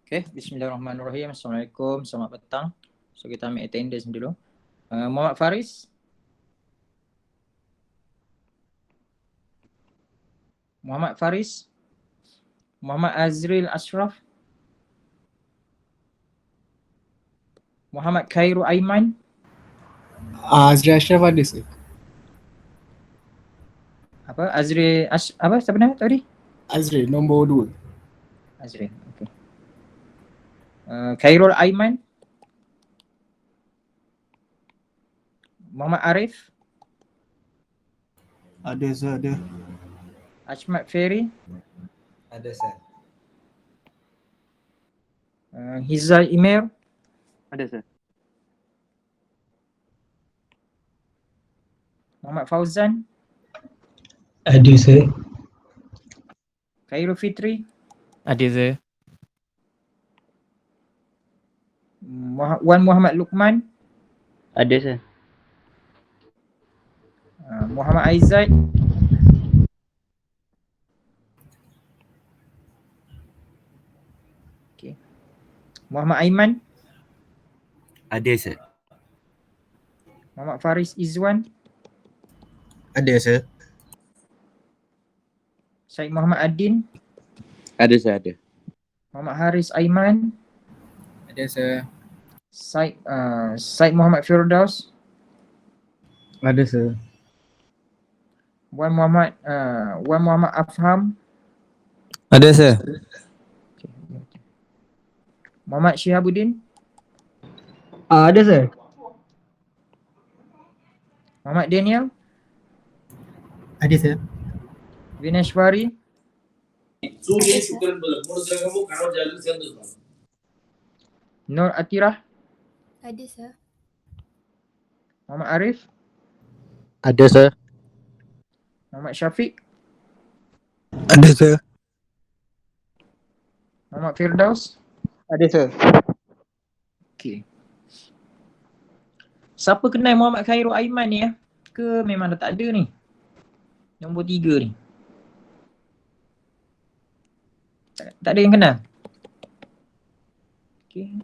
Okay, bismillahirrahmanirrahim. Assalamualaikum, selamat petang. So kita ambil attendance dulu. Muhammad Faris. Muhammad Faris. Muhammad Azril Ashraf. Muhammad Khairu Aiman. Azril Ashraf ada sir. Apa? Apa siapa nama tadi? Azril nombor 2. Azril. Okay. Khairul Aiman. Muhammad Arif. Ada sir, ada. Ahmad Ferry. Ada sir. Hizal Imer. Ada sir. Muhammad Fauzan. Ada sir. Khairul Fitri. Ada sir. Wan Muhammad Luqman. Ada sir. Muhammad Aizat. Okay. Muhammad Aiman. Ada sir. Muhammad Faris Izwan. Ada sir. Syed Muhammad Adin. Ada sir, ada. Muhammad Haris Aiman. Ada sir. Syed Muhammad Firdaus. Ada sir. Wan Muhammad Afham. Ada sir. Okay. Muhammad Shihabuddin. Ada sir. Muhammad Daniel. Ada sir. Vineshwari. Nur Atirah. Ada sir. Muhammad Arif. Ada sir. Muhammad Syafiq. Ada sir. Muhammad Firdaus. Ada sir. Okay. Siapa kenal Muhammad Khairul Aiman ni ya? Ke memang dah tak ada ni? Nombor 3 ni. Tak ada yang kenal? Okay.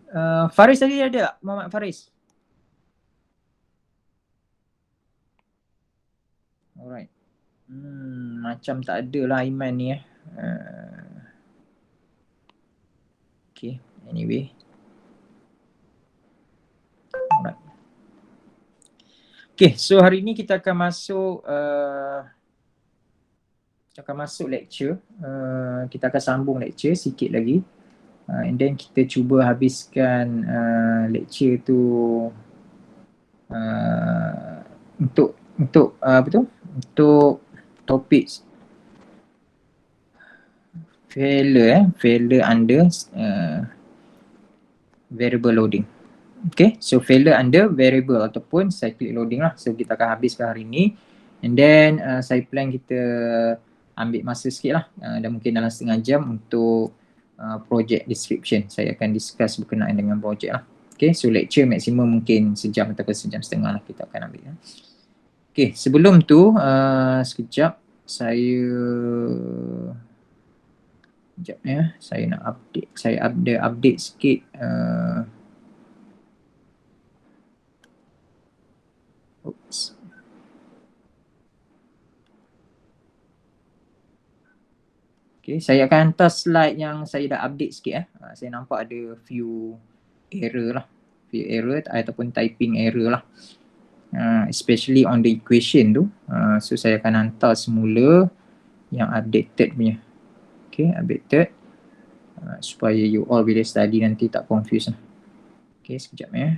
Faris tadi ada tak? Muhammad Faris? Alright. Macam tak ada lah Aiman ni ya. Okay. Anyway. Alright. Okay. So hari ni kita akan masuk lecture. Kita akan sambung lecture sikit lagi. And then kita cuba habiskan lecture tu untuk apa tu? Untuk topik failure under variable loading. Okay, so failure under variable ataupun cyclic loading lah. So kita akan habiskan hari ni. And then saya plan kita ambil masa sikit lah dan mungkin dalam setengah jam untuk project description. Saya akan discuss berkenaan dengan project lah. Okay, so lecture maksimum mungkin sejam atau sejam setengah lah kita akan ambil. Okay, sebelum tu sekejap saya nak update. Saya update sikit oops. Okay, saya akan hantar slide yang saya dah update sikit. Saya nampak ada few error ataupun typing error lah. Especially on the equation tu. So saya akan hantar semula yang updated punya. Okay, updated. Supaya you all bila study nanti tak confuse lah. Okay, sekejap ya.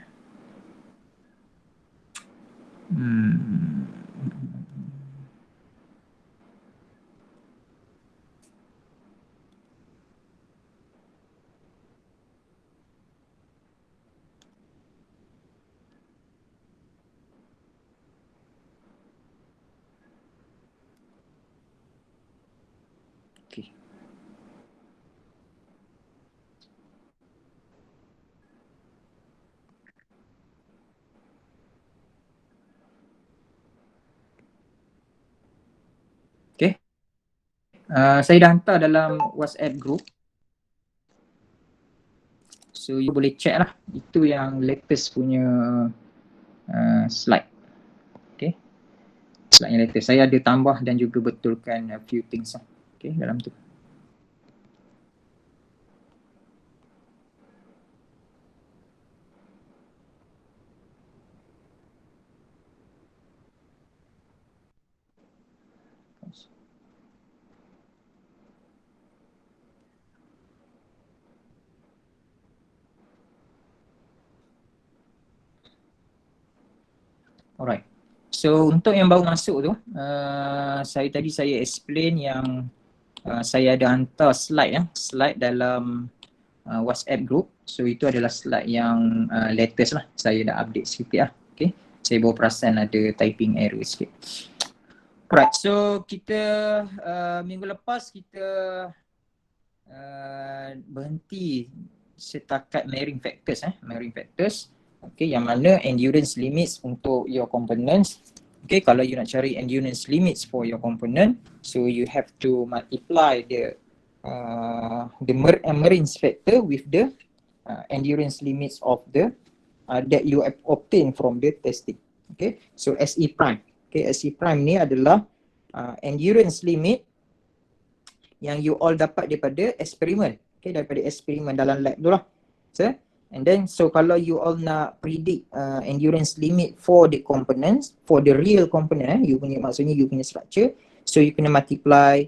Saya dah hantar dalam WhatsApp group. So you boleh check lah, itu yang latest punya slide. Okay, slide yang latest. Saya ada tambah dan juga betulkan a few things lah. Okay, dalam tu. Alright. So untuk yang baru masuk tu, saya explain yang saya ada hantar slide slide dalam WhatsApp group. So itu adalah slide yang latest lah. Saya dah update sikit lah. Okay. Saya baru perasan ada typing error sikit. Alright. So kita minggu lepas kita berhenti setakat marrying factors. Marrying factors. Okay, yang mana endurance limits untuk your components. Okay, kalau you nak cari endurance limits for your component, so you have to multiply the marines factor with the endurance limits of the that you have obtained from the testing. Okay, so SE prime. Okay, SE prime ni adalah endurance limit yang you all dapat daripada eksperimen. Okay, daripada eksperimen dalam lab tu lah. So, and then so kalau you all nak predict endurance limit for the components, for the real component, maksudnya you punya structure, so you kena multiply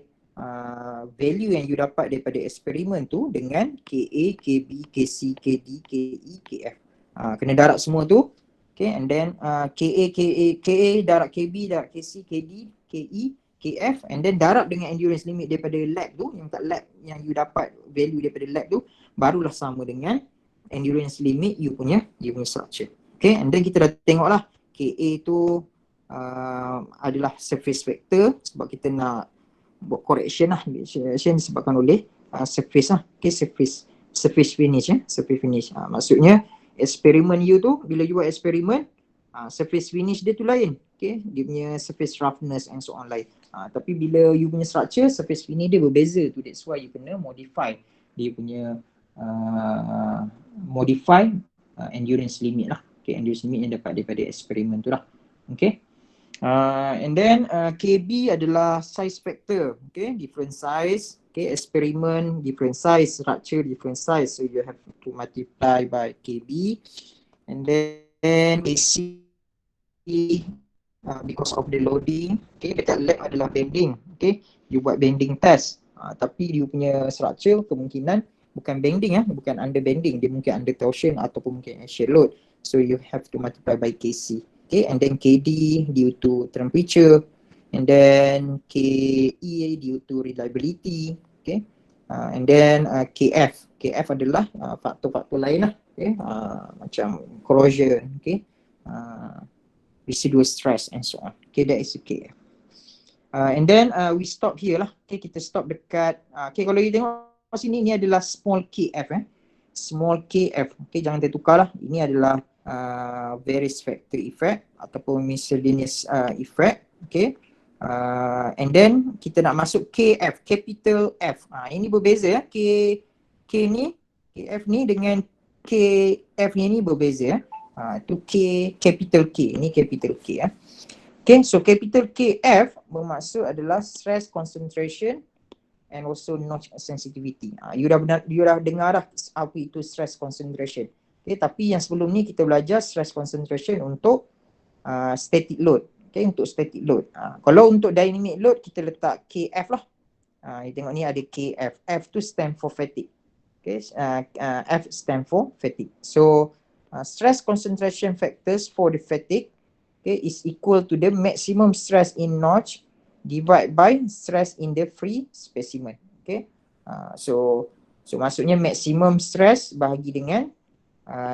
value yang you dapat daripada eksperimen tu dengan KA, KB, KC, KD, KE, KF. Kena darab semua tu. Okay, and then KA darab KB, darab KC, KD, KE, KF, and then darab dengan endurance limit daripada lab tu, yang kat lab yang you dapat value daripada lab tu, barulah sama dengan endurance limit you punya structure. Okay, and then kita dah tengok lah KA tu adalah surface factor sebab kita nak buat correction lah, disebabkan oleh surface lah. Okay, surface finish surface finish. Maksudnya eksperimen you tu, bila you buat eksperimen, surface finish dia tu lain. Okay, dia punya surface roughness and so on lain. Tapi bila you punya structure, surface finish dia berbeza tu, that's why you kena modify dia punya modify endurance limit lah. Okay, endurance limit yang dapat daripada eksperimen tu lah. Okay, and then KB adalah size factor. Okay, different size. Okay, eksperimen different size, structure different size, so you have to multiply by KB. And then AC because of the loading. Okay, dekat lab adalah bending. Okay, you buat bending test, tapi you punya structure kemungkinan bukan bending bukan under bending, dia mungkin under torsion ataupun mungkin axial load, so you have to multiply by KC. Okay, and then KD due to temperature, and then KE due to reliability. Okay, and then KF adalah faktor-faktor lain lah. Okay, macam corrosion, okay, residual stress and so on. Okay, that is KF. And then we stop here lah. Okay, kita stop dekat okay, kalau you tengok sini, ni adalah small KF small KF. Okay, jangan tertukar lah. Ini adalah various factor effect ataupun miscellaneous effect. Okay, and then kita nak masuk KF, capital F. Ini berbeza K ni, KF ni dengan KF ni berbeza tu capital K, ni capital K Okay, so capital KF bermaksud adalah stress concentration and also notch sensitivity. You dah dengar dah apa itu stress concentration. Okay, tapi yang sebelum ni kita belajar stress concentration untuk static load. Okay, untuk static load. Kalau untuk dynamic load kita letak KF lah. You tengok ni ada KF. F tu stand for fatigue. Okay, F stand for fatigue. So stress concentration factors for the fatigue, okay, is equal to the maximum stress in notch divide by stress in the free specimen. Okay, so maksudnya maximum stress bahagi dengan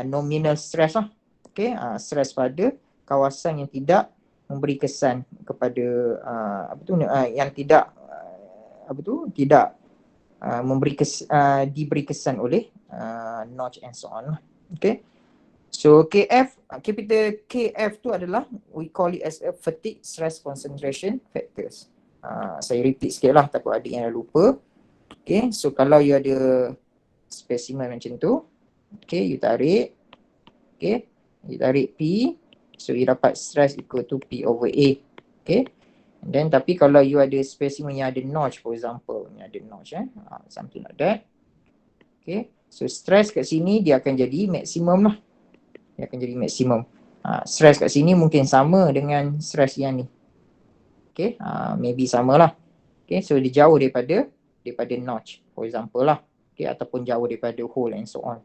nominal stress lah. Okay, stress pada kawasan yang tidak memberi kesan kepada yang tidak tidak diberi kesan oleh notch and so on lah. Okay, so capital KF tu adalah we call it as a fatigue stress concentration factors. Saya repeat sikit lah, takut adik yang dah lupa. Okay, so kalau you ada spesimen macam tu, Okay, you tarik. Okay, you tarik P. So you dapat stress equal to P over A. Okay. And then tapi kalau you ada specimen yang ada notch, for example, yang ada notch, something like that. Okay. So stress kat sini dia akan jadi maksimum lah. Dia akan jadi maksimum. Stress kat sini mungkin sama dengan stress yang ni. Okay. Maybe sama lah. Okay. So dia jauh daripada notch, for example lah. Okay. Ataupun jauh daripada hole and so on.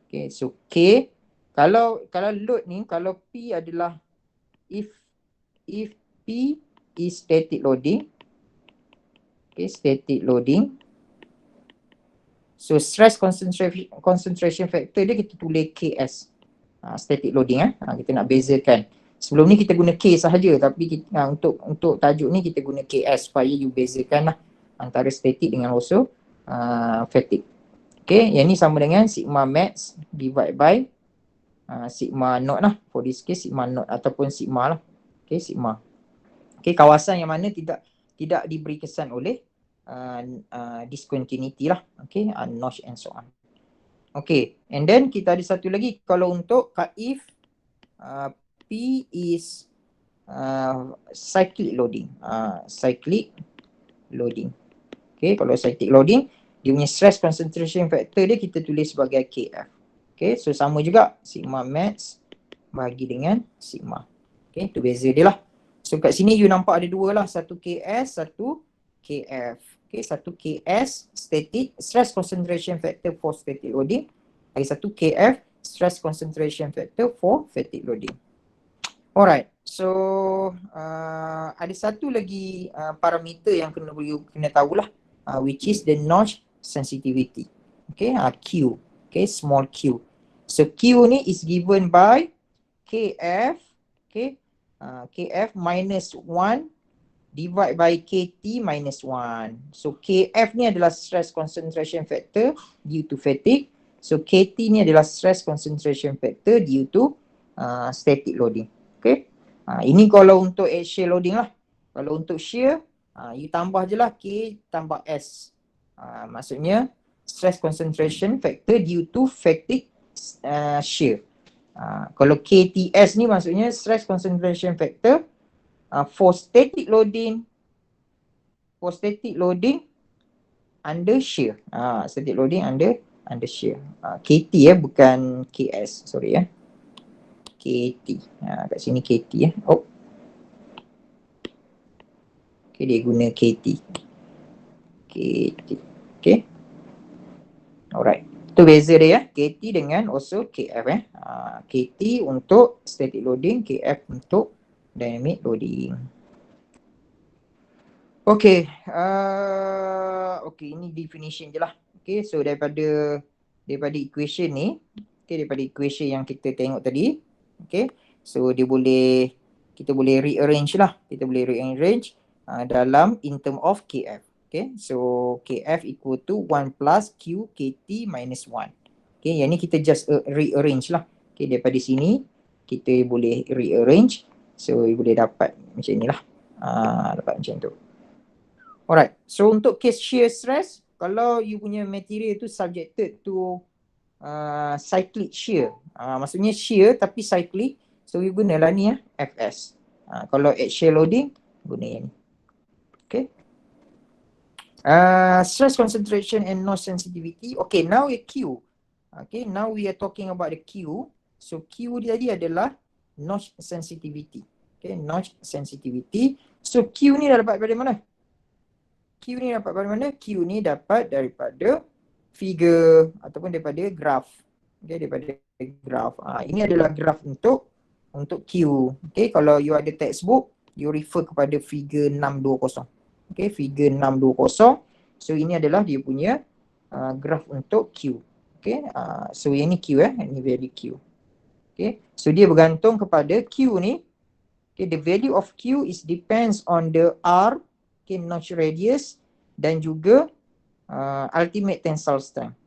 Okay. So K, kalau load ni, kalau P adalah if P is static loading. Okay, static loading. So stress concentration factor dia kita tulis KS. Static loading kita nak bezakan. Sebelum ni kita guna K sahaja, tapi kita, untuk tajuk ni kita guna KS supaya you bezakan lah antara static dengan also fatigue. Okay, yang ni sama dengan sigma max divide by sigma naught lah. For this case sigma naught ataupun sigma lah. Okay, sigma. Okay, kawasan yang mana tidak diberi kesan oleh discontinuity lah. Okay, notch and so on. Okay, and then kita ada satu lagi. Kalau untuk if P is cyclic loading. Cyclic loading. Okay, kalau cyclic loading, dia punya stress concentration factor dia kita tulis sebagai KF. Okay, so sama juga sigma max bagi dengan sigma. Okay, tu beza dia lah. So kat sini you nampak ada dua lah, satu KS, satu KF. Okay, satu KS static stress concentration factor for static loading, lagi satu KF stress concentration factor for fatigue loading. Alright, so ada satu lagi parameter yang kena tahulah, which is the notch sensitivity. Okay, Q. Okay, small q. So Q ni is given by KF. Okay, KF minus 1 divide by KT minus 1. So KF ni adalah stress concentration factor due to fatigue. So KT ni adalah stress concentration factor due to static loading. Okay. Ini kalau untuk shear loading lah. Kalau untuk shear, you tambah je lah K tambah S. Maksudnya stress concentration factor due to fatigue shear. Kalau KTS ni maksudnya stress concentration factor for static loading under shear. Static loading under shear. KT bukan KS, sorry KT. Kat sini KT Oh. Okay, dia guna KT. Okay. Alright. Itu beza dia KT dengan also KF KT untuk static loading, KF untuk dynamic loading. Okay. Okay, ini definition je lah. Okay, so daripada equation ni, daripada equation yang kita tengok tadi, okay, so kita boleh rearrange lah. Kita boleh rearrange dalam in term of KF. Okay, so KF equal to 1 plus Q KT minus 1. Okay, yang ni kita just rearrange lah. Okay, daripada sini kita boleh rearrange. So, you boleh dapat macam ni lah. Dapat macam tu. Alright, so untuk case shear stress, kalau you punya material tu subjected to cyclic shear. Maksudnya shear tapi cyclic. So, you gunalah ni FS. Kalau at shear loading, guna yang ni. Okay. Stress concentration and notch sensitivity. Okay, now we Q. Okay, now we are talking about the Q. So Q tadi adalah notch sensitivity. Okay, notch sensitivity. So Q ni dah dapat dari mana? Q ni dapat daripada figure ataupun daripada graph. Okay, daripada graph. Ini adalah graph untuk Q. Okay, kalau you ada textbook, you refer kepada figure 620. Okay, figure 620. So ini adalah dia punya graph untuk Q. Okay, so yang ni Q ini value Q. Okay, so dia bergantung kepada Q ni. Okay, the value of Q is depends on the R, okay, notch radius dan juga ultimate tensile strength.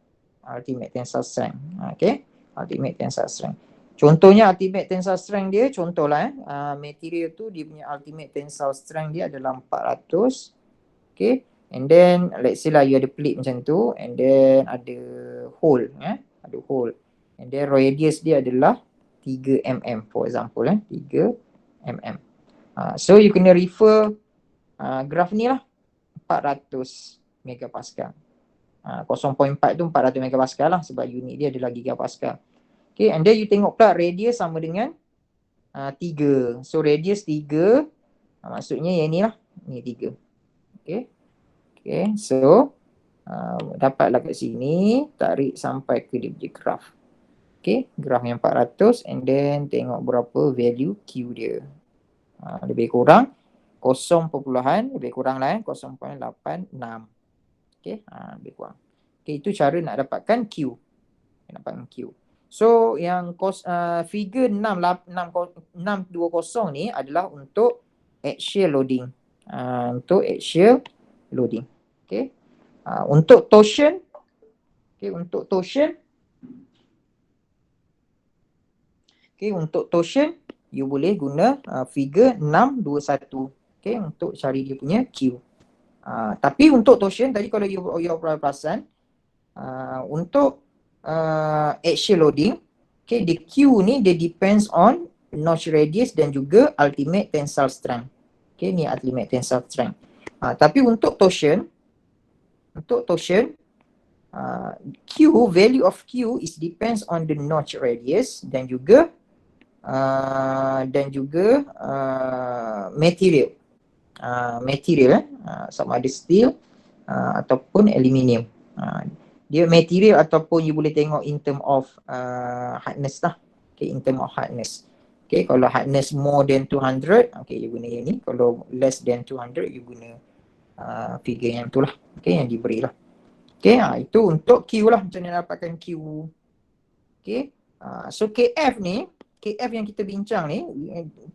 Ultimate tensile strength. Okay, ultimate tensile strength. Contohnya ultimate tensile strength dia, contohlah material tu dia punya ultimate tensile strength dia adalah 400. Okay, and then let's say lah you ada plate macam tu and then ada hole ada hole. and then radius dia adalah 3 mm for example 3 mm. So you kena refer graf ni lah 400 megapascal. 0.4 tu 400 megapascal lah sebab unit dia adalah gigapascal. Okay, and then you tengok pula radius sama dengan 3. So radius 3, maksudnya yang ni lah, ni 3. Okay, okay, so dapatlah kat sini, tarik sampai ke dia punya graf. Okay, graf yang 400 and then tengok berapa value Q dia. Lebih kurang 0, lebih kurang lah 0.86. Okay, lebih kurang. Okay, itu cara nak dapatkan Q. Dapatkan Q. So yang figure 620 ni adalah untuk axial loading. Untuk axial loading. Okay. Untuk torsion, okay, untuk torsion, okay, untuk torsion you boleh guna figure 621. Okay, untuk cari dia punya Q. Tapi untuk torsion tadi kalau you perasan, untuk axial loading, okay, the Q ni dia depends on notch radius dan juga ultimate tensile strength. Okay, ni ultimate tensile strength. Tapi untuk torsion, Q, value of Q is depends on the notch radius dan juga material. Sama ada steel ataupun aluminium. Dia material ataupun you boleh tengok in term of hardness lah. Okay, in term of hardness. Okay, kalau hardness more than 200, okay, you guna yang ni. Kalau less than 200, you guna figure yang tu lah. Okay, yang diberi lah. Okay, itu untuk Q lah. Macam mana dapatkan Q. Okay, so KF ni, KF yang kita bincang ni,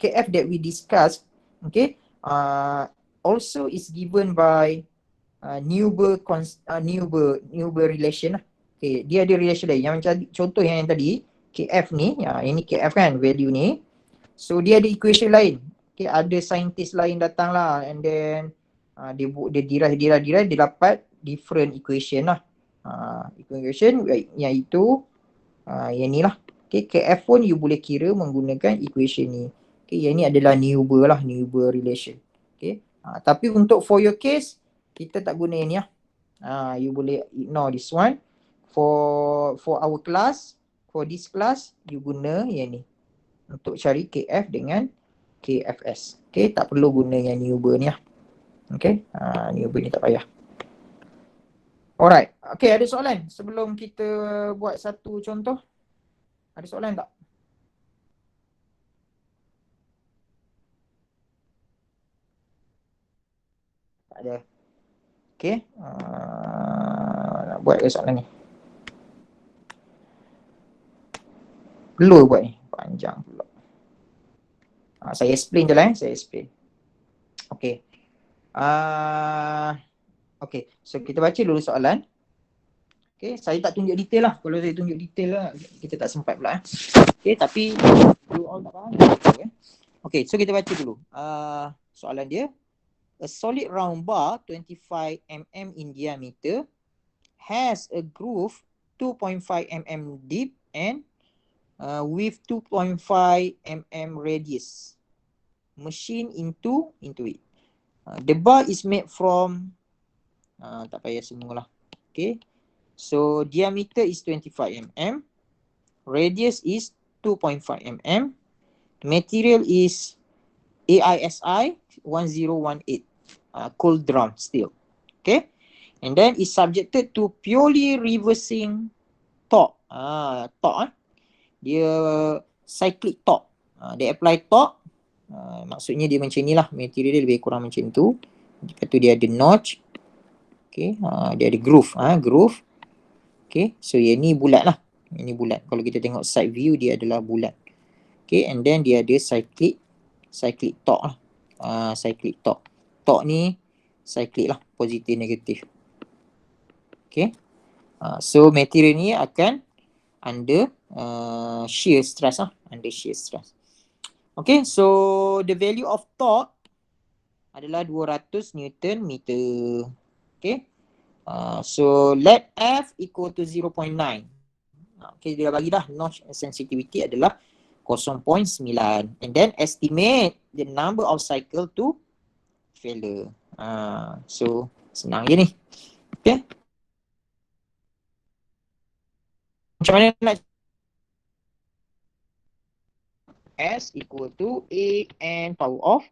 KF that we discuss, okay, also is given by Newber relation lah. Okay, dia ada relation lain. Yang contoh yang tadi, KF ni, ini KF kan, value ni. So dia ada equation lain. Okay, ada scientist lain datang lah and then dia derive, dia dapat different equation lah. Equation iaitu yang ni lah. Okay, KF pun you boleh kira menggunakan equation ni. Okay, yang ni adalah Newber lah, Newber relation. Okay, tapi untuk for your case, kita tak guna yang ni lah. You boleh ignore this one. For our class, for this class, you guna yang ni. Untuk cari KF dengan KFS. Okay, tak perlu guna yang Newber ni lah. Okay, Newber ni tak payah. Alright, okay, ada soalan sebelum kita buat satu contoh? Ada soalan tak? Tak ada. Okay, nak buat ke soalan ni? Perlu buat ni, panjang pula. Saya explain je lah, saya explain. Okay. Okay, so kita baca dulu soalan. Okay, saya tak tunjuk detail lah. Kalau saya tunjuk detail lah, kita tak sempat pula. Okay, tapi you all tak faham. Okay, so kita baca dulu. Soalan dia. A solid round bar 25 mm in diameter has a groove 2.5 mm deep and with 2.5 mm radius. Machine into it. The bar is made from tak payah semualah. Okay. So diameter is 25 mm. Radius is 2.5 mm. Material is AISI 1018. Cold drum steel. Okay. And then is subjected to purely reversing torque. Torque. Dia cyclic torque. Dia apply torque. Maksudnya dia macam ni lah. Material dia lebih kurang macam tu. Lepas tu dia ada notch. Okay. Dia ada groove. Groove. Okay. So yang ni bulat lah. Ini bulat. Kalau kita tengok side view dia adalah bulat. Okay. And then dia ada cyclic torque lah. Cyclic torque. Torque ni cyclic lah. Positif negatif. Okay. So material ni akan under shear stress lah. Under shear stress. Okay. So the value of torque adalah 200 Newton meter. Okay. So let F equal to 0.9. Okay, dia bagi dah notch sensitivity adalah 0.9 and then estimate the number of cycle to failure. So senang je ni. Okay. Macam mana nak S equal to A and power of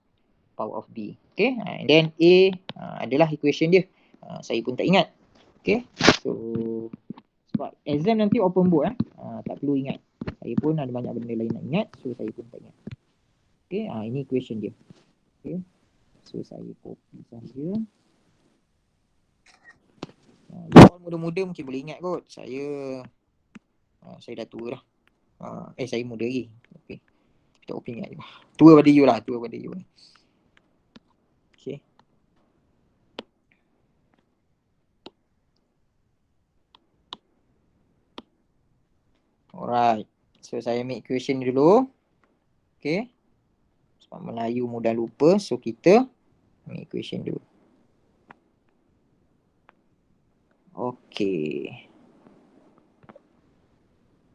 B. Okay. And then A adalah equation dia. Saya pun tak ingat. Okay. So sebab exam nanti open book tak perlu ingat. Saya pun ada banyak benda lain nak ingat. So saya pun tak ingat. Okay. Ini equation dia. Okay. So saya copy saja. You muda-muda mungkin boleh ingat kot. Saya dah tua dah. Saya muda lagi. Okay. Tak boleh ingat juga. Tua pada you lah. Okay. Alright. So saya make equation dulu. Okay. Sebab Melayu mudah lupa. So kita make equation dulu. Okay.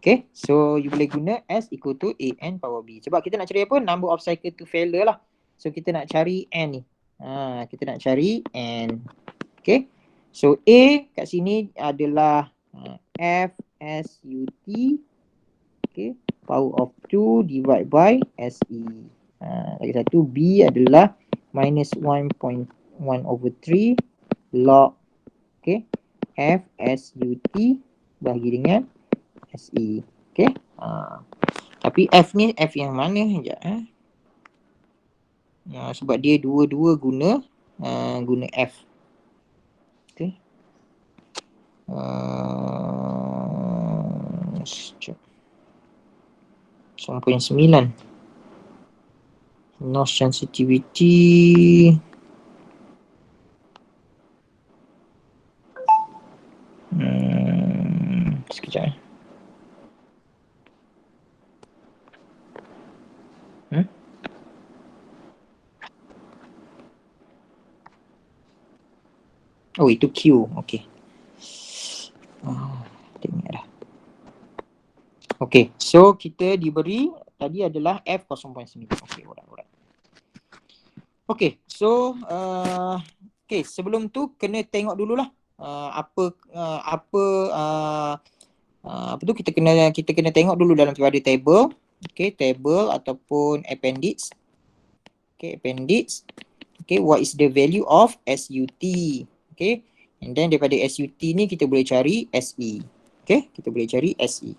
Okay, so you boleh guna S equal to A N power B. Sebab kita nak cari apa? Number of cycle to failure lah. So kita nak cari N ni. Kita nak cari N. Okay. So A kat sini adalah F S U T. Okay. Power of 2 divide by SE. Lagi satu B adalah minus 1.1 over 3 log. Okay. F S U T bagi dengan SE. Okay. Tapi F ni F yang mana? Sekejap. Sebab dia dua-dua guna F. Okay. Sekejap. 9.9. Notch sensitivity. Sekejap. Oh, itu Q. Okay. Tengok dah. Okay. So, kita diberi tadi adalah F 0.9. Okay, alright. Okay. So, okay. Sebelum tu, kena tengok dululah apa tu kita kena tengok dulu dalam pada table. Okay, table ataupun appendix. Okay, appendix. Okay, what is the value of SUT? Okay, and then daripada SUT ni kita boleh cari SE. Okay, kita boleh cari SE.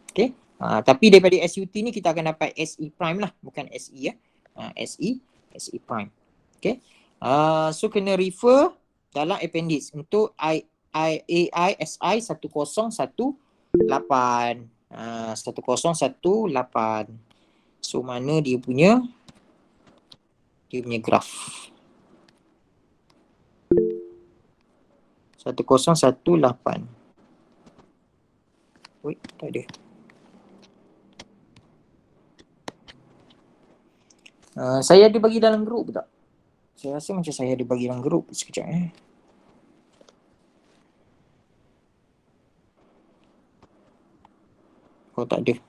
Okay, tapi daripada SUT ni kita akan dapat SE prime lah, bukan SE ya. SE prime. Okay, so kena refer dalam appendix untuk AISI 1018. 1018. So mana dia punya graf. 1018. Wait, tak ada. Saya ada bagi dalam grup tak? Saya rasa macam saya ada bagi dalam grup. Sekejap Oh, tak ada.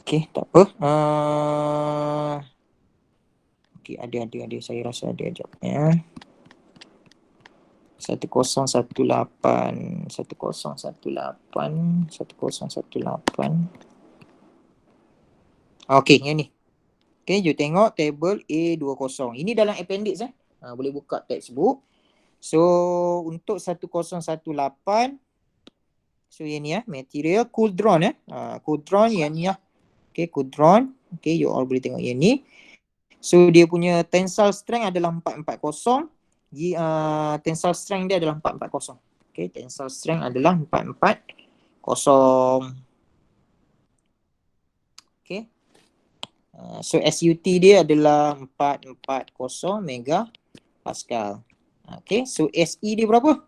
Okay, tak apa. Okay, ada. Saya rasa ada. Sekejap ya. 1018. Okay, yang ni. Okay, you tengok table A20. Ini dalam appendix boleh buka textbook. So, untuk 1018, so yang ni material cool drawn cool drawn yang ni Okay, cool drawn. Okay, you all boleh tengok yang ni. So, dia punya tensile strength adalah 440. Tensile strength dia adalah 440. Okay, tensile strength adalah 440. Okay. So SUT dia adalah 440 megapascal. Okay, so SE dia berapa?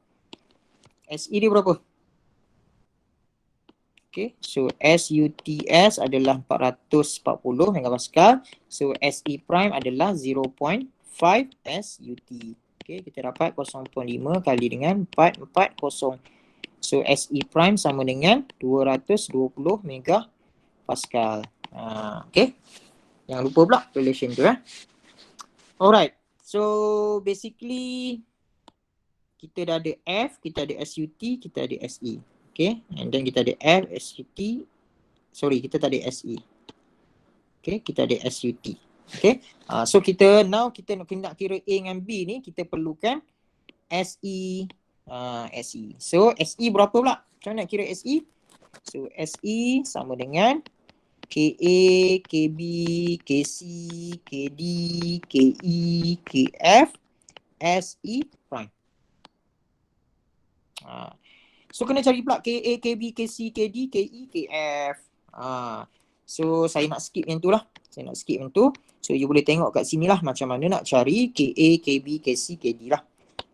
Okay, so SUTS adalah 440 megapascal. So SE prime adalah 0.5 SUT. Okay, kita dapat 0.5 kali dengan 440 So SE prime sama dengan 220 megapascal. Okay. Jangan lupa pula relation tu Alright. So basically kita dah ada F, kita ada SUT, kita ada SE. Okay. And then kita ada F, SUT. Sorry, kita tak ada SE. Okay, kita ada SUT. Okay. So kita nak kira A dengan B ni, kita perlukan SE. SE. So SE berapa pula? Macam mana nak kira SE? So SE sama dengan KA, KB, KC, KD, KE, KF, SE prime. So kena cari pula KA, KB, KC, KD, KE, KF. So saya nak skip yang tu lah. Saya nak skip yang tu. So you boleh tengok kat sini lah macam mana nak cari KA, KB, KC, KD lah.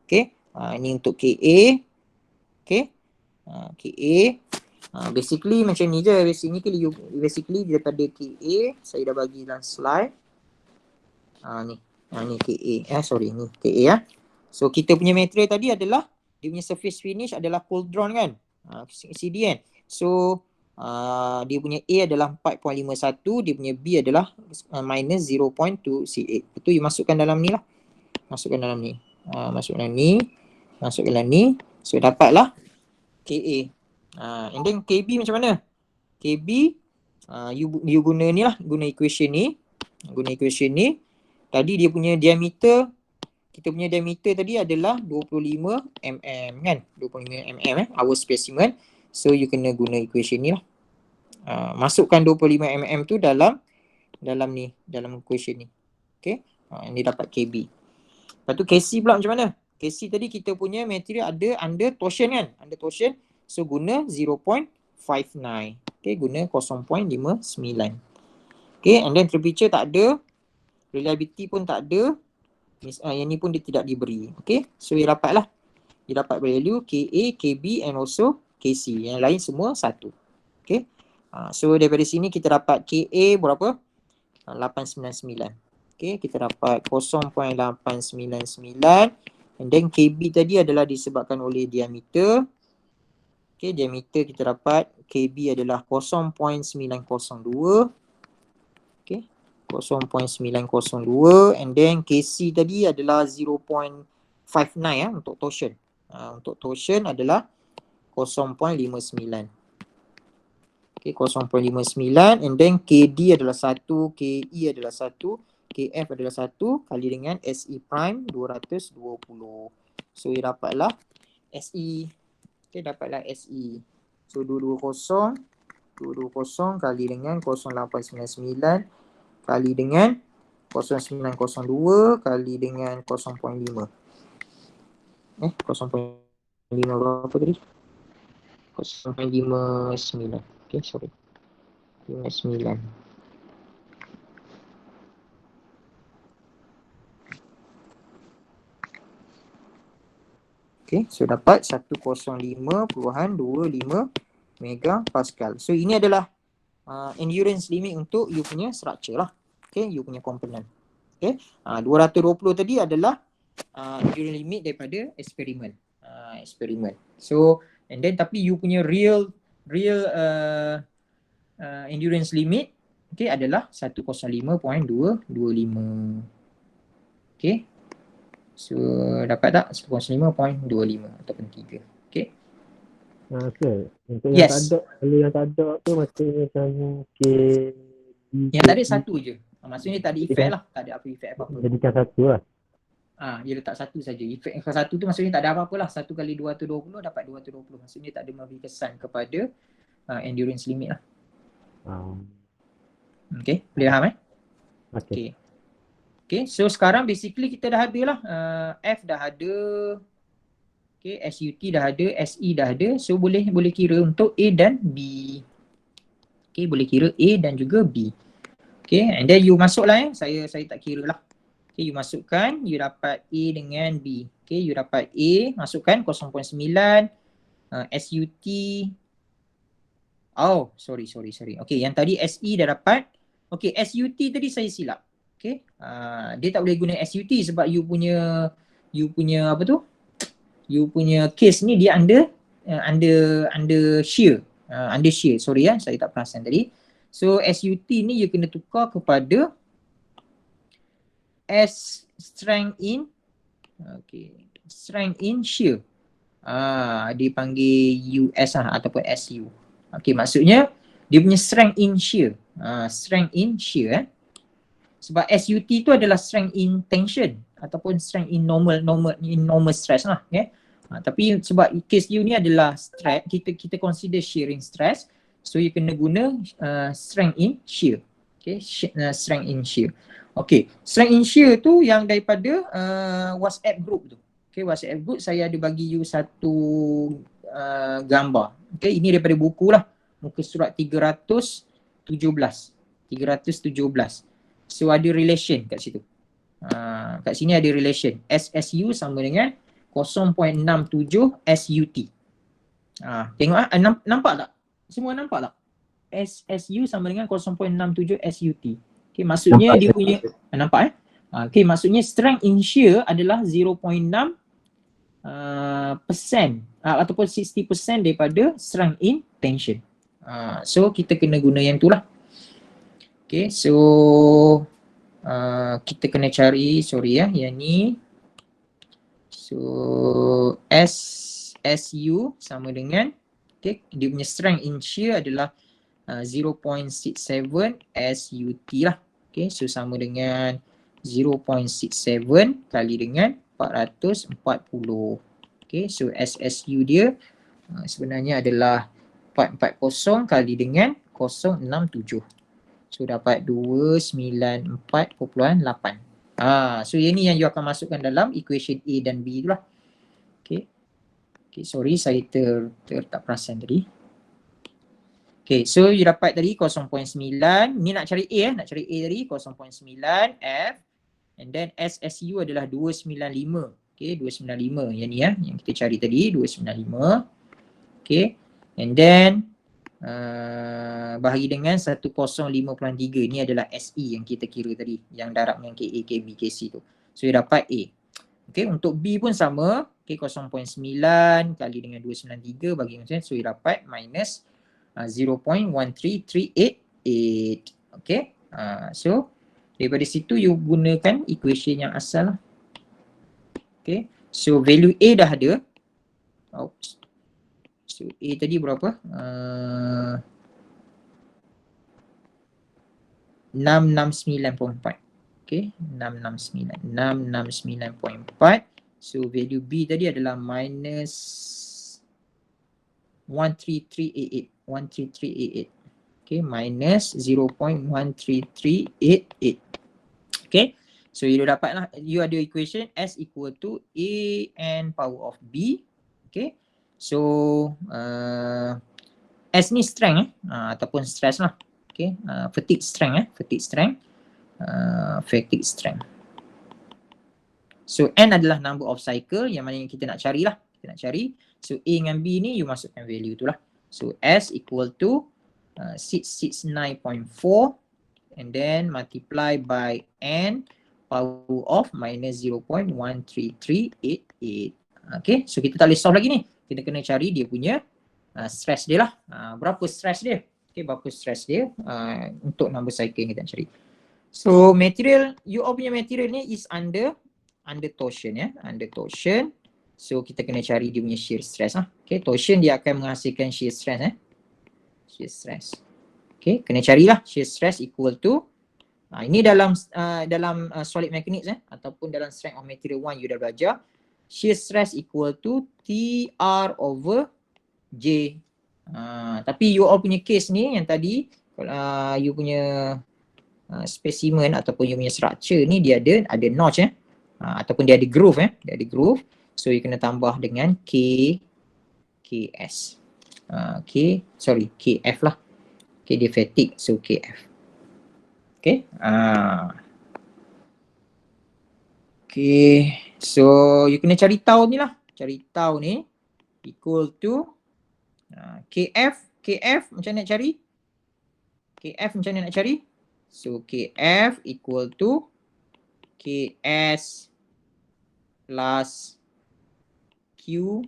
Okay. Ini untuk KA. Okay. KA. Basically macam ni je. Basically daripada KA, saya dah bagi dalam slide. Ni KA. Sorry, ni KA So kita punya material tadi adalah, dia punya surface finish adalah cold drawn kan. CDN. So dia punya A adalah 4.51, dia punya B adalah minus 0.2C8. Itu you masukkan dalam ni lah. Masukkan dalam ni. Masukkan dalam ni. So dapatlah KA. And then KB macam mana? KB you guna ni lah, guna equation ni. Tadi dia punya diameter, kita punya diameter tadi adalah 25 mm kan. 25 mm our specimen. So you kena guna equation ni lah. Masukkan 25 mm tu dalam ni, dalam equation ni. Okay. Ini dapat KB. Lepas tu KC pula macam mana? KC tadi kita punya material ada under torsion kan? Under torsion. So guna 0.59. Okay, guna 0.59. Okay, and then temperature tak ada. Reliability pun tak ada. Yang ni pun dia tidak diberi. Okay, so dia dapat lah. Dia dapat value KA, KB and also KC. Yang lain semua 1. Okay. So daripada sini kita dapat KA berapa? 899. Okay, kita dapat 0.899. And then KB tadi adalah disebabkan oleh diameter. Okay, diameter kita dapat KB adalah 0.902. Okay, 0.902. And then KC tadi adalah 0.59 untuk torsion. Untuk torsion adalah 0.59. Okay, 0.59. And then KD adalah 1, KE adalah 1, KF adalah 1 kali dengan SE prime 220. So ia dapatlah SE. Okay, dapatlah SE. So 220 kali dengan 0.899 kali dengan 0902 kali dengan 0.5. 0.5 berapa tadi? 0.59. Okay, sorry. 59. Okay, so dapat 105.25 megapascal. So ini adalah endurance limit untuk you punya structure lah. Okay, you punya component. Okay, 220 tadi adalah endurance limit daripada eksperimen. So, and then tapi you punya real endurance limit okay adalah 105.225. Okay. So dapat tak 105.25 ataupun 3. Okay. Okay. Untuk Yes. yang tak ada, kalau yang tak ada tu macam Yang tak ada satu je. Maksudnya tak ada efek lah. Tak ada apa efek apa-apa. jadikan satu lah. Dia letak satu saja. Efek satu tu maksudnya tak ada apa-apa lah. 1 kali 220 dapat 220. Maksudnya tak ada memberi kesan kepada endurance limit lah. Okay. Boleh faham Okay. Okay, so sekarang basically kita dah ada lah. F dah ada. Okay, SUT dah ada, SE dah ada. So boleh kira untuk A dan B. Okay, boleh kira A dan juga B. Okay, and then you masuk lah Saya tak kira lah. Okay, you masukkan, you dapat A dengan B. Okay, you dapat A, masukkan 0.9. SUT. Oh, sorry. Okay, yang tadi SE dah dapat. Okay, SUT tadi saya silap. Okay, dia tak boleh guna SUT sebab you punya apa tu? You punya case ni dia under under shear. Under shear, sorry saya tak perasan tadi. So SUT ni you kena tukar kepada S strength in strength in shear. Dipanggil US ataupun SU. Okey, maksudnya dia punya strength in shear. Strength in shear sebab SUT tu adalah strength in tension ataupun strength in normal stress lah, okay? Tapi sebab case you ni adalah stress, kita consider shearing stress, so you kena guna strength in shear. Okay, strength in shear. Okay, strength in shear tu yang daripada WhatsApp group tu. Okay, WhatsApp group saya ada bagi you satu gambar. Okay, ini daripada buku lah, muka surat 317. So ada relation kat situ. Kat sini ada relation. SSU sama dengan 0.67 SUT. Tengok nampak tak? Semua nampak tak? SSU sama dengan 0.67 SUT. Okay, maksudnya nampak, dia punya nampak okay, maksudnya strength in shear adalah 0.6% ataupun 60% daripada strength in tension. So kita kena guna yang tu lah. Okay, so kita kena cari, yang ni. So SSU sama dengan, okay, dia punya strength in shear adalah 0.67 SUT lah. Okay, so sama dengan 0.67 kali dengan 440. Okay, so SSU dia sebenarnya adalah 440 kali dengan 067. So dapat 294.8. So yang ni yang you akan masukkan dalam equation A dan B tu lah. Okay, sorry saya tak perasan tadi. Okay, so you dapat tadi 0.9. Ni nak cari A nak cari A tadi 0.9 F. And then SSU adalah 295. Okay, 295 yang ni yang kita cari tadi 295. Okay, and then bahagi dengan 1053. Ni adalah SE yang kita kira tadi, yang darab dengan KA, KB, KC tu. So you dapat A. Okay, untuk B pun sama. Okay, 0.9 kali dengan 293 bagi macam, so you dapat minus 0.13388. Okay, so daripada situ you gunakan equation yang asal lah. Okay, so value A dah ada. Oops. So A tadi berapa? 669.4. Okay, 669.4. So value B tadi adalah minus 13388. Okay, minus 0.13388. Okay, so you dapat lah, you ada equation S equal to A n power of B. Okay, so S ni strength ataupun stress lah. Okay, fatigue strength fatigue strength. So N adalah number of cycle yang mana yang kita nak cari lah. Kita nak cari. So A dengan B ni you masukkan value tu lah. So S equal to 669.4 and then multiply by N power of minus 0.13388. Okay, so kita tak boleh solve lagi ni. Kita kena cari dia punya stress dia lah. Berapa stress dia? Okay, berapa stress dia untuk number cycle yang kita nak cari. So material, you all punya material ni is under torsion under torsion. So kita kena cari dia punya shear stress lah. Okay, torsion dia akan menghasilkan shear stress shear stress. Okay, kena carilah shear stress equal to ini dalam solid mechanics ataupun dalam strength of material 1 you dah belajar. Shear stress equal to TR over J. Tapi you all punya case ni yang tadi you punya specimen ataupun you punya structure ni dia ada notch ataupun dia ada groove dia ada groove. So you kena tambah dengan KS. KF lah. Okay, dia fatigue, so KF. Okay. Okay, so you kena cari tau ni lah. Cari tau ni equal to KF macam mana nak cari? KF macam mana nak cari? So KF equal to KS plus Q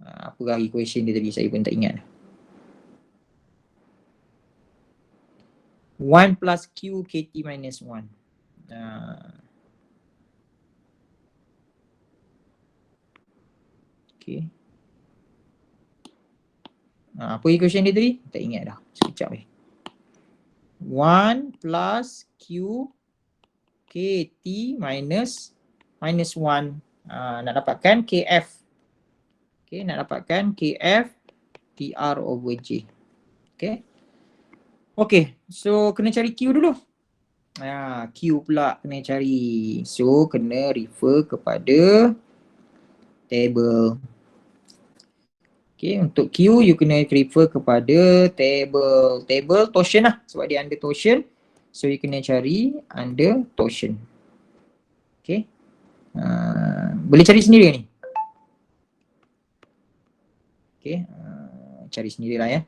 Apa equation dia tadi, saya pun tak ingat. 1 plus Q KT minus 1. Okay. Apa equation dia tadi? Tak ingat dah. Sekejap 1 plus Q KT minus 1. Nak dapatkan KF. Okay, nak dapatkan KF TR over J. Okay. Okay, so kena cari Q dulu. Q pula kena cari. So kena refer kepada table. Okay, untuk Q you kena refer kepada table torsion lah, sebab dia under torsion. So you kena cari under torsion. Okay. Boleh cari sendiri ni. Okay, cari sendirilah ya.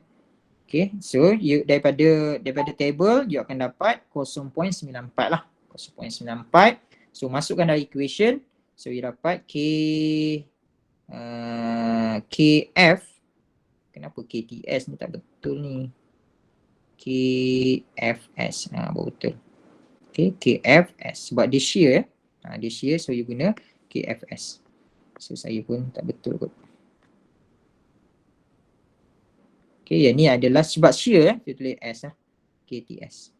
Okay, so you daripada table you akan dapat 0.94 lah. 0.94. So masukkan dalam equation. So you dapat KF. Kenapa KTS ni tak betul ni? KFS. Baru betul. Okay, KFS. Sebab dia shear ya. Dia shear, so you guna KFS. So saya pun tak betul kot. Okay, yang ni adalah sebab shear ya. Kita tulis S lah. KTS.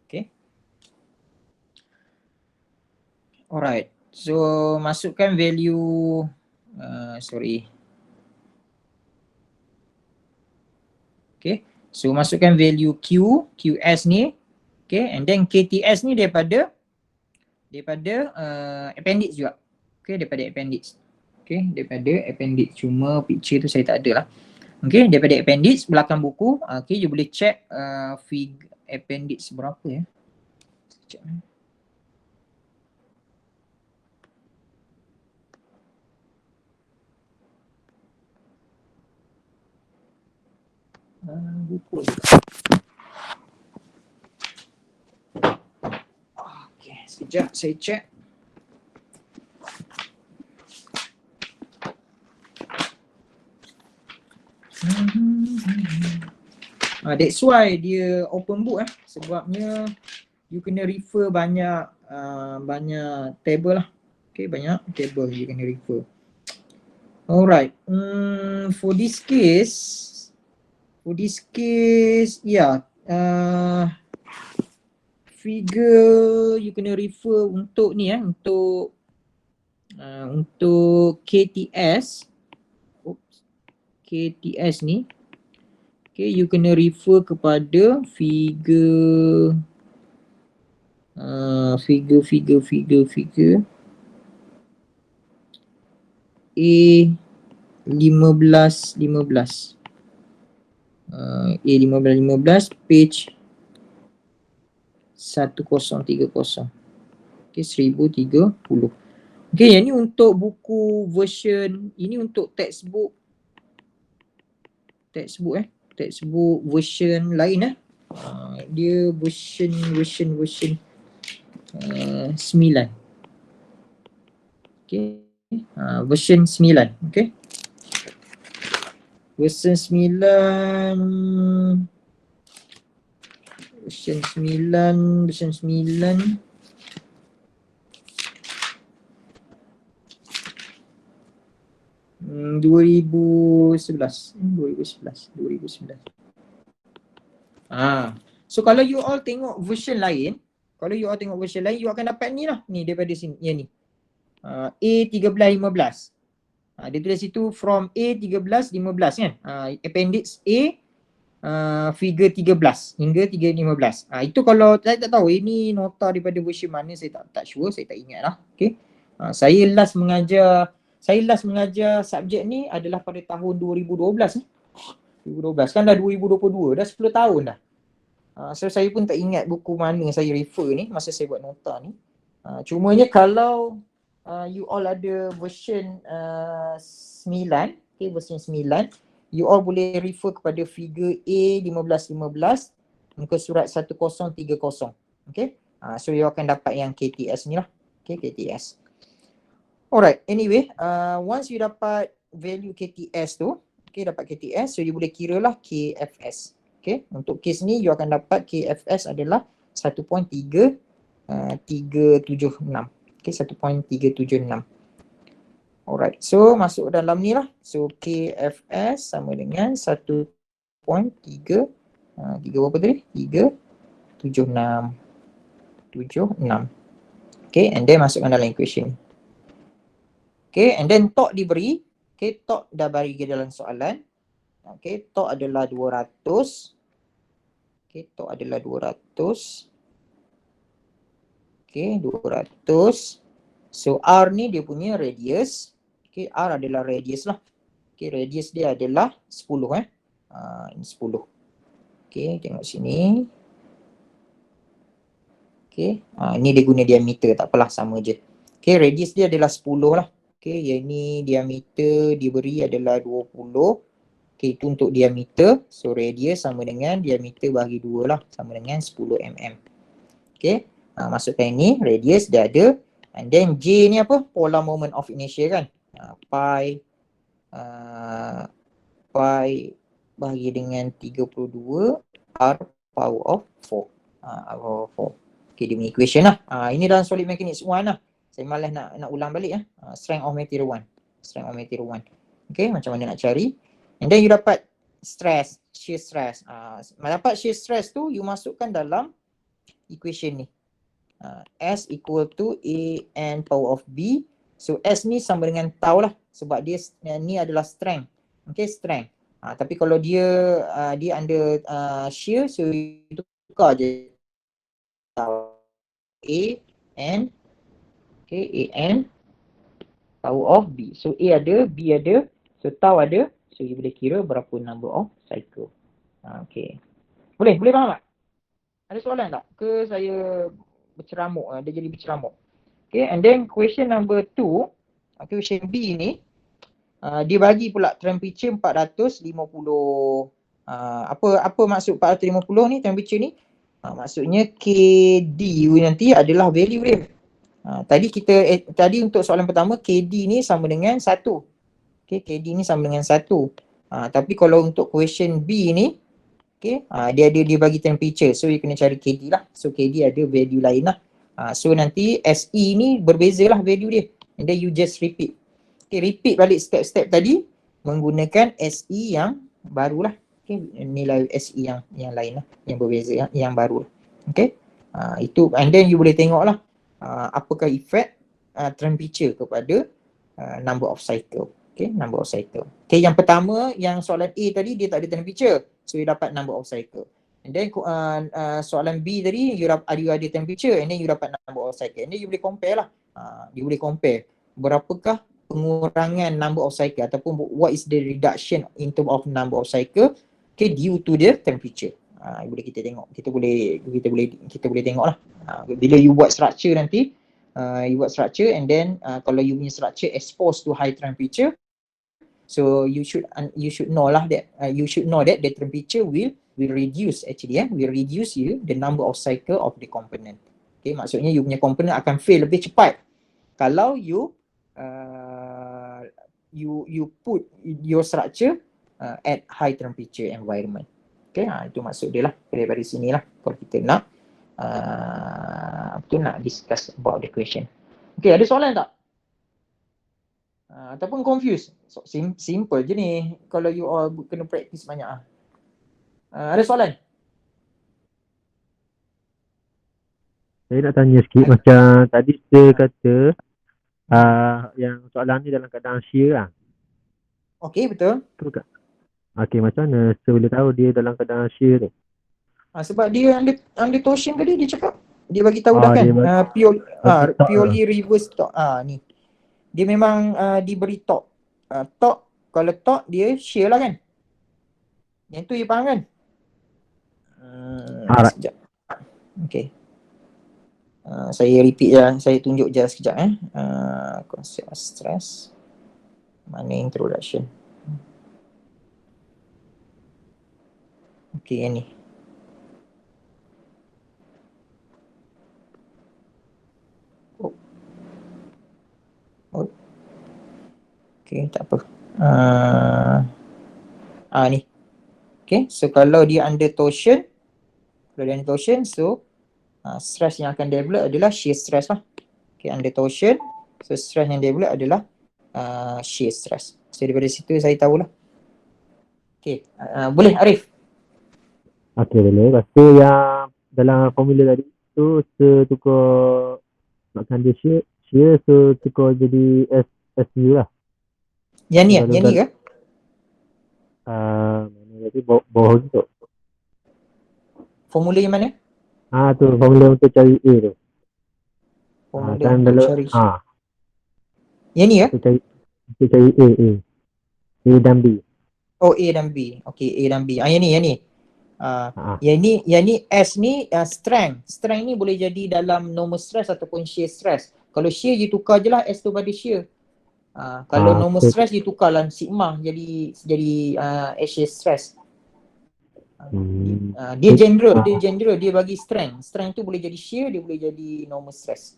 Okay. Alright. So masukkan value Okay. So masukkan value QS ni. Okay, and then KTS ni daripada appendix juga. Okay, daripada appendix. Okay, daripada appendix. Cuma picture tu saya tak ada lah. Okay, daripada appendix belakang buku. Okay, you boleh check appendix berapa ya. Sekejap. Buku juga. Okay, sekejap saya check. That's why dia open book sebabnya you kena refer banyak table lah. Okay, banyak table you kena refer. Alright. For this case ya, figure you kena refer untuk ni untuk KTS. KTS ni. Okay, you kena refer kepada figure A1515 A1515 page 1030. Okay, 1030. Okay, yang ni untuk buku version, ini untuk textbook version lain dia version 9. Okay, version 9. Okay, version 9 2011. So kalau you all tengok version lain, you akan dapat ni lah, ni daripada sini, yang ni. A1315. Dia tulis situ from A1315 kan. Appendix A figure 13 hingga 315. Itu kalau saya tak tahu ini nota daripada version mana, saya tak sure, saya tak ingat lah. Okay. Saya last mengajar subjek ni adalah pada tahun 2012 kan dah 2022, dah 10 tahun dah. So saya pun tak ingat buku mana saya refer ni masa saya buat nota ni. Cumanya kalau you all ada version 9, okay, version 9, you all boleh refer kepada figure A1515 muka surat 1030. Okay. So you akan dapat yang KTS ni lah. Okay, KTS. Alright, anyway, once you dapat value KTS tu, okay, dapat KTS, so you boleh kira lah KFS. Okay, untuk kes ni you akan dapat KFS adalah 1.376. Okay, 1.376. Alright, so masuk dalam ni lah. So KFS sama dengan 1.3 3 berapa tadi? 376. Okay, and then masukkan dalam equation. Okay, and then torque diberi. Okay, torque dah bagi ke dalam soalan. Okay, torque adalah 200. Okay, torque adalah 200. Okay, 200. So R ni dia punya radius. Okay, R adalah radius lah. Okay, radius dia adalah 10 ini 10. Okay, tengok sini. Okay, ni dia guna diameter, tak apalah, sama je. Okay, radius dia adalah 10 lah. Okay, yang ni diameter diberi adalah 20. Okay, itu untuk diameter. So radius sama dengan diameter bagi 2 lah, sama dengan 10 mm. Okay, masukkan ini, radius dia ada. And then J ni apa? Polar moment of inertia kan. Pi bagi dengan 32 R power of 4. R power of 4. Okay, dia punya equation lah. Ini dalam solid mechanics 1 lah. Saya malas nak ulang balik strength of material 1. Strength of material 1. Okay, macam mana nak cari. And then you dapat stress, shear stress. Dapat shear stress tu, you masukkan dalam equation ni. S equal to A N power of B. So S ni sama dengan tau lah. Sebab dia ni adalah strength. Okay, strength. Tapi kalau dia under shear, so itu tukar je. Tau. A N. Okay, A N power of B. So A ada, B ada, so tau ada. So you boleh kira berapa number of cycle. Okay. Boleh faham tak? Ada soalan tak? Ke saya berceramuk, dia jadi berceramuk. Okay, and then question number 2, question B ni, dia bagi pula temperature 450. Apa maksud 450 ni, temperature ni? Maksudnya KD nanti adalah value dia. Tadi untuk soalan pertama, KD ni sama dengan 1. Okay, KD ni sama dengan 1. Tapi kalau untuk question B ni, okay, dia bagi temperature. So you kena cari KD lah. So KD ada value lain lah. So nanti SE ni berbeza lah value dia. And then you just repeat. Okay, repeat balik step-step tadi menggunakan SE yang baru lah. Okay, nilai SE yang lain lah, yang berbeza, yang baru lah. Okay, itu, and then you boleh tengok lah apakah effect temperature kepada number of cycle. Okay, number of cycle. Okay, yang pertama, yang soalan A tadi dia tak ada temperature. So you dapat number of cycle. And then soalan B tadi you ada temperature, and then you dapat number of cycle. And then you boleh compare lah. You boleh compare berapakah pengurangan number of cycle ataupun what is the reduction in term of number of cycle, okay, due to the temperature. Boleh kita tengok. Kita boleh tengok lah. Bila you buat structure nanti, you buat structure, and then kalau you punya structure exposed to high temperature, so you should know lah that the temperature will reduce the number of cycle of the component. Okay, maksudnya you punya component akan fail lebih cepat kalau you put your structure at high temperature environment. Okay, itu maksud dia lah daripada sini lah kalau kita nak discuss about the question. Okay, ada soalan tak? Ataupun confused? So, simple je ni kalau you all kena practice banyak lah. Ada soalan? Saya nak tanya sikit, macam tadi saya kata yang soalan ni dalam keadaan shear lah. Okay, betul. Betul tak? Okay, macam mana saya boleh tahu dia dalam keadaan shear ni? Sebab dia under torsion tadi dia cakap. Dia bagi tahu dah kan. Purely reverse torque. Ni. Dia memang diberi torque. Kalau torque dia shear lah kan. Yang tu you faham kan? Sekejap. Okay. Saya repeat je, saya tunjuk je sekejap konsep stress. Mana introduction. Okay, yang ni. Okay, tak apa. Ni. Okay, so kalau dia under torsion, so stress yang akan develop adalah shear stress lah. Okay, under torsion, so stress yang develop adalah shear stress. So daripada situ saya tahulah. Okay, boleh Arif? Okey, boleh. Lepas tu yang dalam formula tadi tu setukar nakkan dia shear so tukar jadi SU lah. Yang ni Kalau yang ni ke? Mana tadi bawah tu. Formula yang mana? Tu formula untuk cari A tu. Formula Kan untuk dalam cari. Yang ni ke? untuk cari A dan B. Oh, A dan B. Okay, A dan B. Yang ni. Yang ni S ni strength. Strength ni boleh jadi dalam normal stress ataupun shear stress. Kalau shear you tukar je lah S tu pada shear. Kalau normal stress you tukar lah sigma jadi shear stress. Dia general, dia bagi strength. Strength tu boleh jadi shear, dia boleh jadi normal stress.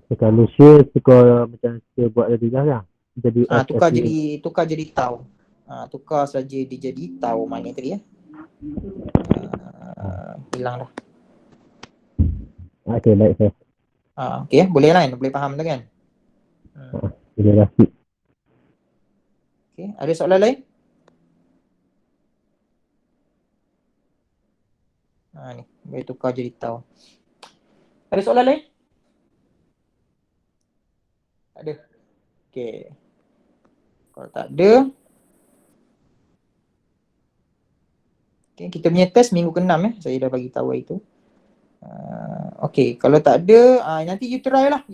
So, kalau shear tukar macam saya buat tadi lah. Jadi tukar jadi tau. Tukar saja dia jadi tau mana tadi ya. Hilang dah. Okey, baik saya. Okey, boleh lah, boleh faham tu kan? Boleh lah. Okey, ada soalan lain? Ni, boleh tukar jadi tau. Ada soalan lain? Ada? Okey. Kalau tak ada, okay, kita punya test minggu ke-6 saya dah bagi tahu itu. Okay, kalau tak ada, nanti you try lah.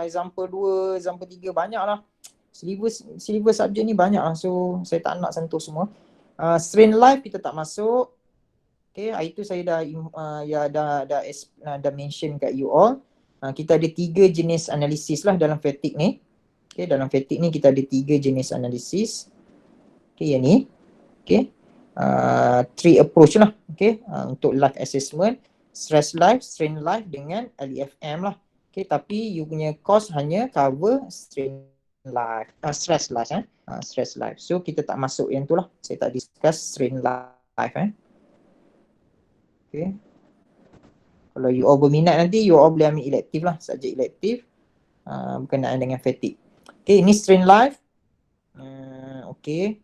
Example 2, example 3 banyak lah. Syllabus subjek ni banyak lah. So, saya tak nak sentuh semua. Strain life kita tak masuk. Okay, itu saya dah mention kat you all. Kita ada 3 jenis analisis lah dalam fatigue ni. Okay, dalam fatigue ni kita ada 3 jenis analisis. Okay, yang ni. Okay. 3 approach lah. Okay, untuk life assessment, stress life, strain life dengan LEFM lah. Okay, tapi you punya course hanya cover strain life, stress life stress life. So kita tak masuk yang tu lah. Saya tak discuss strain life Okay. Kalau you all berminat nanti you all boleh ambil elective lah, subjek elective berkenaan dengan fatigue. Okay, ini strain life. Okay.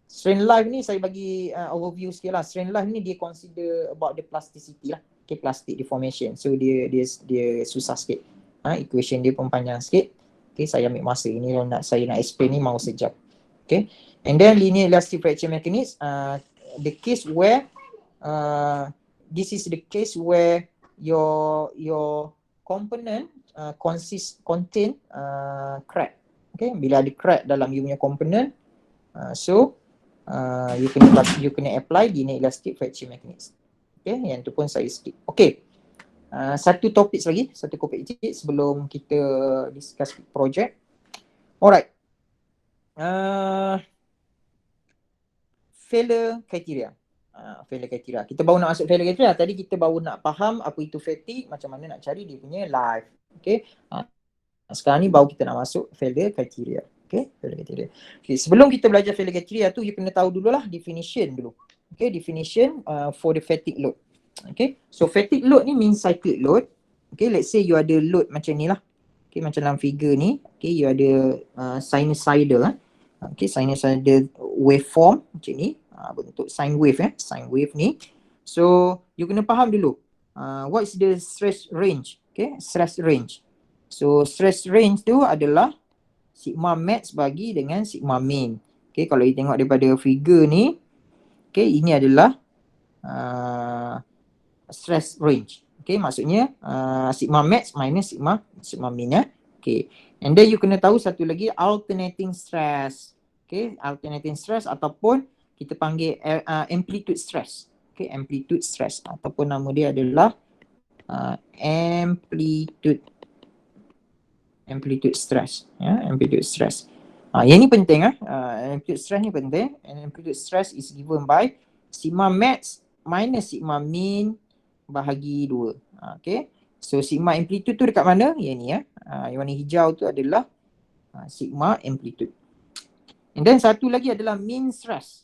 Strain life ni saya bagi overview sikit lah. Strain life ni dia consider about the plasticity lah. Okay, plastic deformation. So dia susah sikit. Equation dia pun panjang sikit. Okay, saya ambil masa. Ini saya nak explain ni mau sejam. Okay. And then linear elastic fracture mechanics. The case where this is the case where your component contain crack. Okay, bila ada crack dalam you punya component, you kena apply linear elastic fracture mechanics. Okay, yang tu pun saya skip. Okay, satu topik lagi sebelum kita discuss project. Alright, failure criteria. Failure criteria. Kita baru nak masuk failure criteria. Tadi kita baru nak faham apa itu fatigue, macam mana nak cari dia punya life. Okay, sekarang ni baru kita nak masuk failure criteria. Okay, failure criteria. Okay, sebelum kita belajar failure criteria tu, you kena tahu dululah definition dulu. Okay, definition for the fatigue load. Okay, so fatigue load ni means cyclic load. Okay, let's say you ada load macam ni lah. Okay, macam dalam figure ni. Okay, you ada sinusoidal Okay, sinusoidal waveform macam ni. Bentuk sine wave sine wave ni. So you kena faham dulu what is the stress range. Okay, stress range. So stress range tu adalah sigma max bagi dengan sigma min. Okay, kalau you tengok daripada figure ni, okay, ini adalah stress range. Okay, maksudnya sigma max minus sigma min Okay, and then you kena tahu satu lagi alternating stress. Okay, alternating stress ataupun kita panggil amplitude stress. Okay, amplitude stress ataupun nama dia adalah amplitude stress. Amplitude stress. Yang ni penting amplitude stress ni penting. And amplitude stress is given by sigma max minus sigma min bahagi 2. Okay. So sigma amplitude tu dekat mana? Yang ni Yang warna hijau tu adalah sigma amplitude. And then satu lagi adalah mean stress.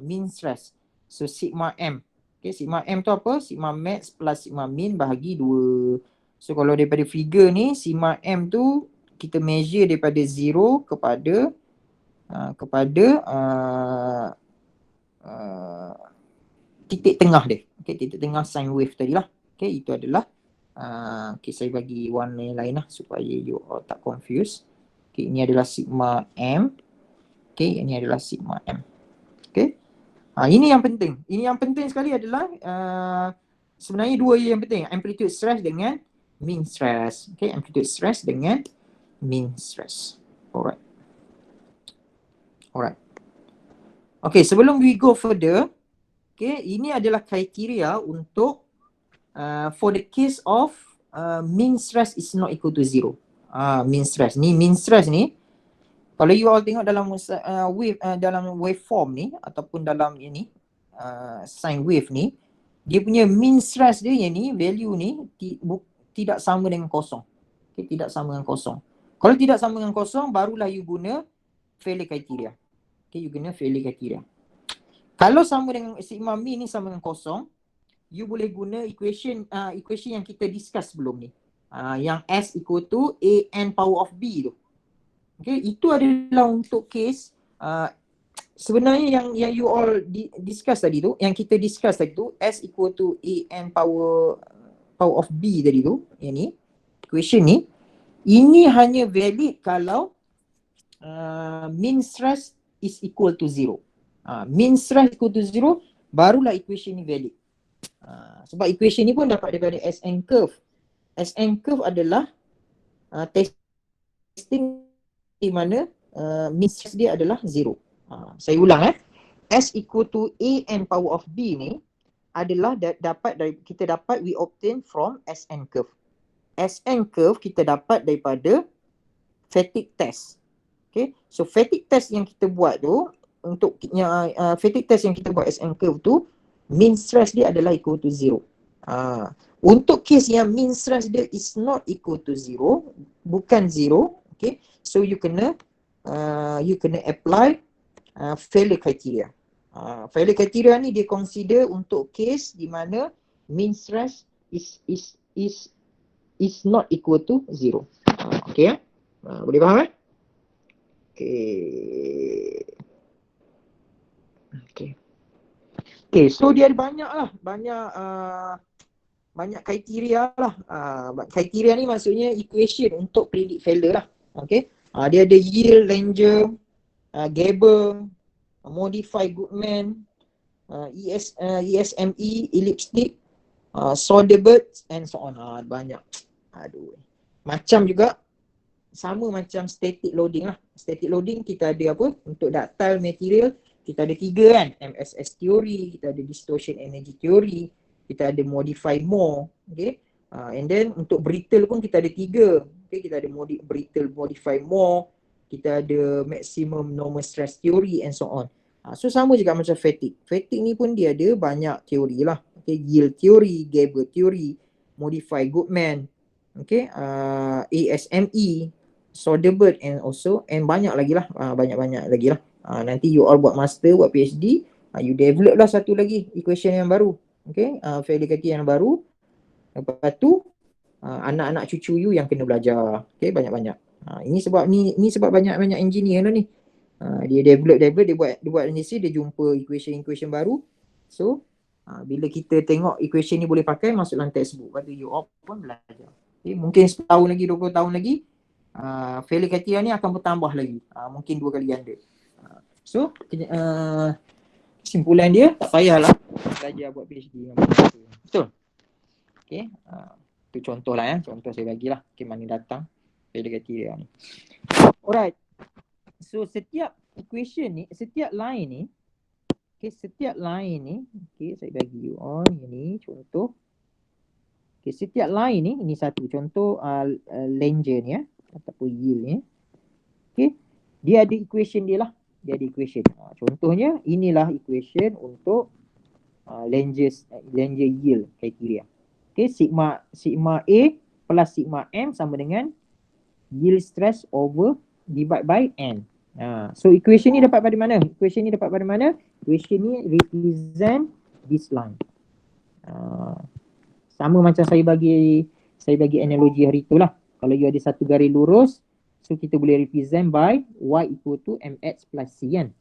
Mean stress. So sigma M. Okay, sigma M tu apa? Sigma max plus sigma min bahagi 2. So kalau daripada figure ni, sigma M tu kita measure daripada 0 kepada titik tengah dia. Okay, titik tengah sine wave tadi lah. Okay, itu adalah okay, saya bagi warna yang lain lah supaya you all tak confuse. Okay, ini adalah sigma M. Okay, ini adalah sigma M. Okay. Ini yang penting. Ini yang penting sekali adalah sebenarnya dua yang penting. Amplitude stress dengan mean stress. Okay, amplitude stress dengan mean stress. Alright. Okay, sebelum we go further, okay, ini adalah kriteria untuk for the case of mean stress is not equal to 0. Mean stress ni kalau you all tengok dalam dalam waveform ni ataupun dalam ini sine wave ni, dia punya mean stress dia yang ni, value ni tidak sama dengan kosong. Okay, tidak sama dengan kosong. Kalau tidak sama dengan kosong, barulah you guna failure criteria. Okay, you guna failure criteria. Kalau sama dengan sigma min ni sama dengan kosong, you boleh guna equation yang kita discuss sebelum ni. Yang S equal to AN power of B tu. Okay, itu adalah untuk case sebenarnya yang you all discuss tadi tu, yang kita discuss tadi tu, S equal to AN power of B tadi tu, yang ni, equation ni, ini hanya valid kalau mean stress is equal to 0. Mean stress equal to 0, barulah equation ni valid. Sebab equation ni pun dapat daripada SN curve. SN curve adalah testing di mana mean stress dia adalah 0. Saya ulang S equal to AN power of B ni adalah kita dapat we obtain from SN curve. SN curve kita dapat daripada fatigue test. Okay, so fatigue test yang kita buat tu, untuk fatigue test yang kita buat SN curve tu, mean stress dia adalah equal to 0. Untuk case yang mean stress dia is not equal to 0, bukan 0, okay, so you kena apply failure criteria. Failure criteria ni dia consider untuk case di mana mean stress is not equal to 0. Okay, boleh faham Okay, so dia ada banyak kriteria lah. Kriteria ni maksudnya equation untuk predict failure lah. Okay, dia ada yield, Langer, Gabor, modify Goodman, ESME, elliptic, Soderberg and so on. Banyak. Macam juga sama macam static loading lah. Static loading kita ada apa? Untuk ductile material kita ada 3 kan. MSS theory, kita ada distortion energy theory, kita ada modify Moore. Okay. And then untuk brittle pun kita ada 3. Okay, kita ada brittle modify Moore, kita ada maximum normal stress theory and so on. So sama juga macam fatigue. Fatigue ni pun dia ada banyak teori lah. Okay, yield theory, Gabor theory, modify Goodman, okay, ASME, Soderberg and banyak lagi lah. Banyak lagi lah. Nanti you all buat master, buat PhD, you develop lah satu lagi equation yang baru. Okay, failure criteria yang baru. Lepas tu anak-anak cucu you yang kena belajar. Okay, banyak-banyak. Ini sebab banyak engineer lah ni. Dia develop dia buat analysis, dia jumpa equation baru. So bila kita tengok equation ni boleh pakai, masuk dalam textbook. Lepas tu you all pun belajar. Okay, mungkin 10 tahun lagi, 20 tahun lagi, failure criteria ni akan bertambah lagi. Mungkin 2 kali ganda. So kesimpulan dia, tak payahlah belajar buat PhD. Betul? Okay, itu contoh lah contoh saya bagilah mana datang failure criteria ni. Alright, so setiap equation ni, setiap line ni, okay, saya bagi you all ini contoh. Okay, setiap line ni, ini satu contoh Langer ni ataupun yield ni. Okay, dia ada equation dia lah. Dia ada equation. Contohnya inilah equation untuk Langer yield criteria. Okay, sigma A plus sigma M sama dengan yield stress over divide by N. So equation ni dapat pada mana? Equation ni represent this line. Sama macam saya bagi analogi hari tu lah. Kalau you ada satu garis lurus, so kita boleh represent by y equal to mx plus c kan.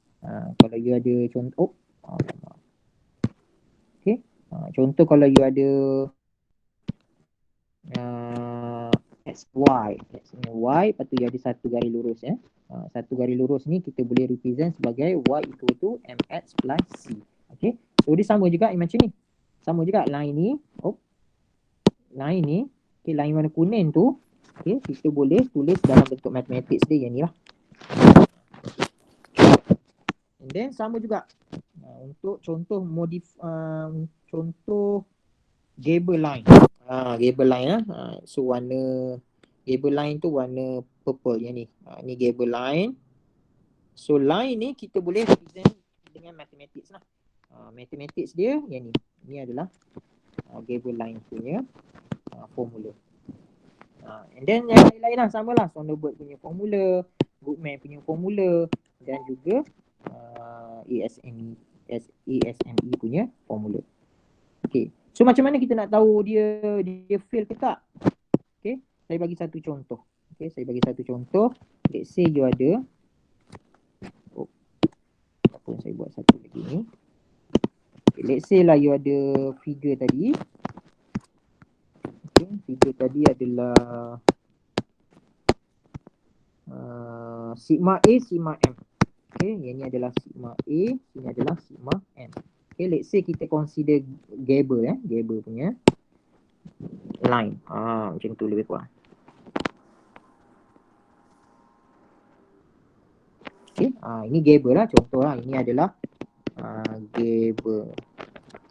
Kalau you ada contoh, okay. Contoh kalau you ada x y, lepas tu you ada satu garis lurus ya. Satu garis lurus ni kita boleh represent sebagai y equal to mx plus c. Okay. So dia sama juga macam ni. Sama juga line ni. Line ni, okay, line warna kuning tu, okay, kita boleh tulis dalam bentuk mathematics dia yang ni lah. And then sama juga untuk contoh contoh Gable line. Gable line so warna Gable line tu warna purple yang ni. Ni Gable line. So line ni kita boleh represent dengan mathematics lah. Mathematics dia yang ni. Ni adalah Gable line punya formula. And then yang lain-lain lah sama lah. Sonderburg punya formula, Goodman punya formula dan juga ASME punya formula. Okay. So macam mana kita nak tahu dia fail ke tak? Okay. Saya bagi satu contoh. Okay. Saya bagi satu contoh. Let's say you ada apa saya buat satu lagi ni. Okay. Let's say lah you ada figure tadi. Figure tadi adalah sigma A, sigma M. Okay, yang ni adalah sigma A, ini adalah sigma M. Okay, let's say kita consider Gable Gable punya line. Macam tu lebih kurang. Okay, ini Gable lah, contoh lah. Ini adalah Gable.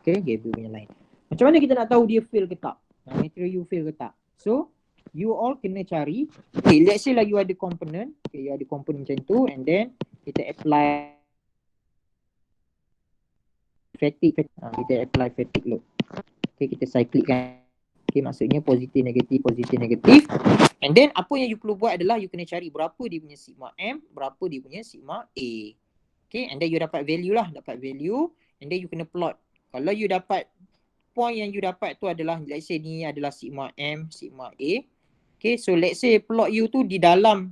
Okay, Gable punya line. Macam mana kita nak tahu dia fail ke tak? Material you fail ke tak? So, you all kena cari. Okay, let's say lah you ada component. Okay, you ada component macam tu and then kita apply fatigue. Kita apply fatigue load. Okay, kita cyclic kan. Okay, maksudnya positif, negatif. And then apa yang you perlu buat adalah you kena cari berapa dia punya sigma M, berapa dia punya sigma A. Okay, and then you dapat value lah. And then you kena plot. Kalau you dapat point yang you dapat tu adalah, let's say ni adalah sigma M, sigma A. Okay, so let's say plot you tu di dalam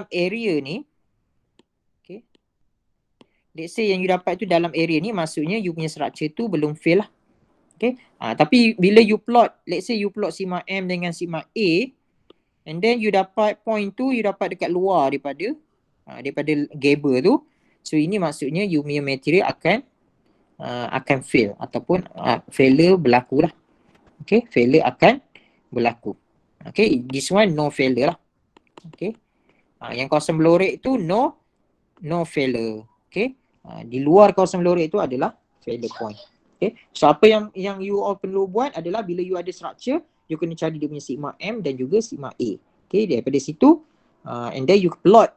area ni. Okay. Let's say yang you dapat tu dalam area ni, maksudnya you punya structure tu belum fail lah. Okay. Tapi bila you plot, let's say you plot sigma M dengan sigma A, and then you dapat point tu, you dapat dekat luar daripada Gable tu. So ini maksudnya you punya material akan fail ataupun failure berlaku lah. Okay, failure akan berlaku. Okay, this one no failure lah. Okay, yang kawasan melorek tu no failure. Okay, di luar kawasan melorek tu adalah failure point. Okay, so apa yang you all perlu buat adalah bila you ada structure, you kena cari dia punya sigma M dan juga sigma A. Okay, daripada situ and then you plot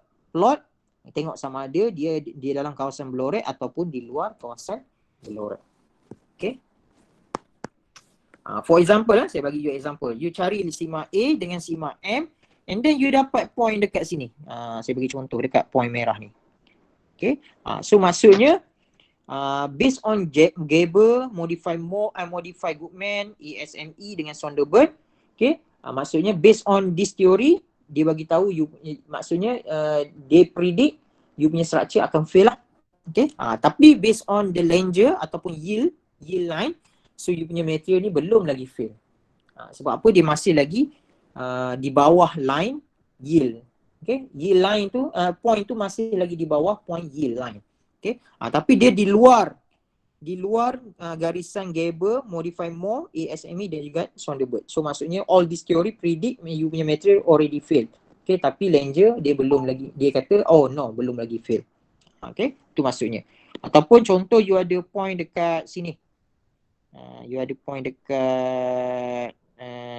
tengok sama ada dia dalam kawasan melorek ataupun di luar kawasan melorek. Okay. For example saya bagi you example. You cari sigma A dengan sigma M and then you dapat point dekat sini. Saya bagi contoh dekat point merah ni. Okay. So maksudnya based on Gable, modify Moore and modify Goodman, ASME dengan Sonderburg. Okay. Maksudnya based on this theory, dia bagi tahu you, maksudnya dia predict you punya structure akan fail lah. Okay. Tapi based on the Langer ataupun yield line, so you punya material ni belum lagi fail. Sebab apa? Dia masih lagi di bawah line yield. Okay. Yield line tu, point tu masih lagi di bawah point yield line. Okay. Tapi dia di luar garisan Gable, modify Moore, ASME dan juga Sonderburg. So maksudnya all this theory predict you punya material already failed. Okay. Tapi Langer dia belum lagi, dia kata oh no, belum lagi fail. Okay, itu maksudnya. Ataupun contoh you ada point dekat sini. You ada point dekat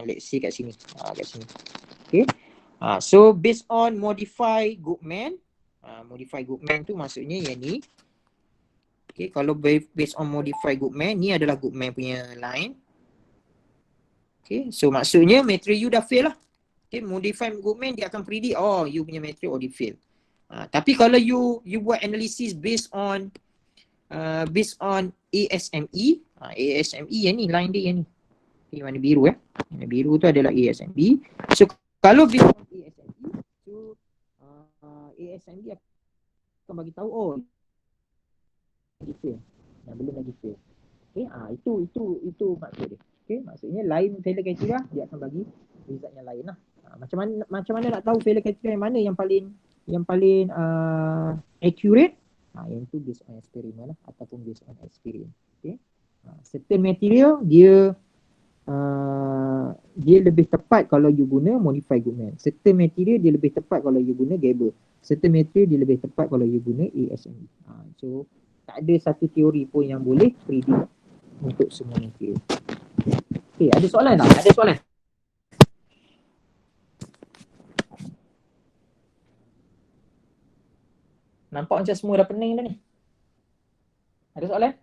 let's see kat sini. Kat sini. Okay. So based on modify Goodman, modify Goodman tu maksudnya yang ni. Okay, kalau based on modify Goodman, ni adalah Goodman punya line. Okay, so maksudnya material you dah fail lah. Okay, modify Goodman dia akan predict oh you punya material already fail. Tapi kalau you buat analisis based on ASME, ASME yang ni, line dia yang ni. Okay, warna biru Warna biru tu adalah ASME. So kalau based on ASME, so ASME akan bagi tahu lagi fail. Belum lagi fail. Okay, itu maksud dia. Okay, maksudnya lain failure criteria dia akan bagi result yang lain lah. Macam mana nak tahu failure criteria yang mana yang paling accurate? Yang tu based on experiment lah, ataupun based on experience. Okay. Certain material dia lebih tepat kalau you guna modified Goodman. Certain material dia lebih tepat kalau you guna Gabor. Certain material dia lebih tepat kalau you guna ASME. So tak ada satu teori pun yang boleh predict untuk semua material. Okay, ada soalan tak? Ada soalan? Nampak macam semua dah pening dah ni. Ada soalan?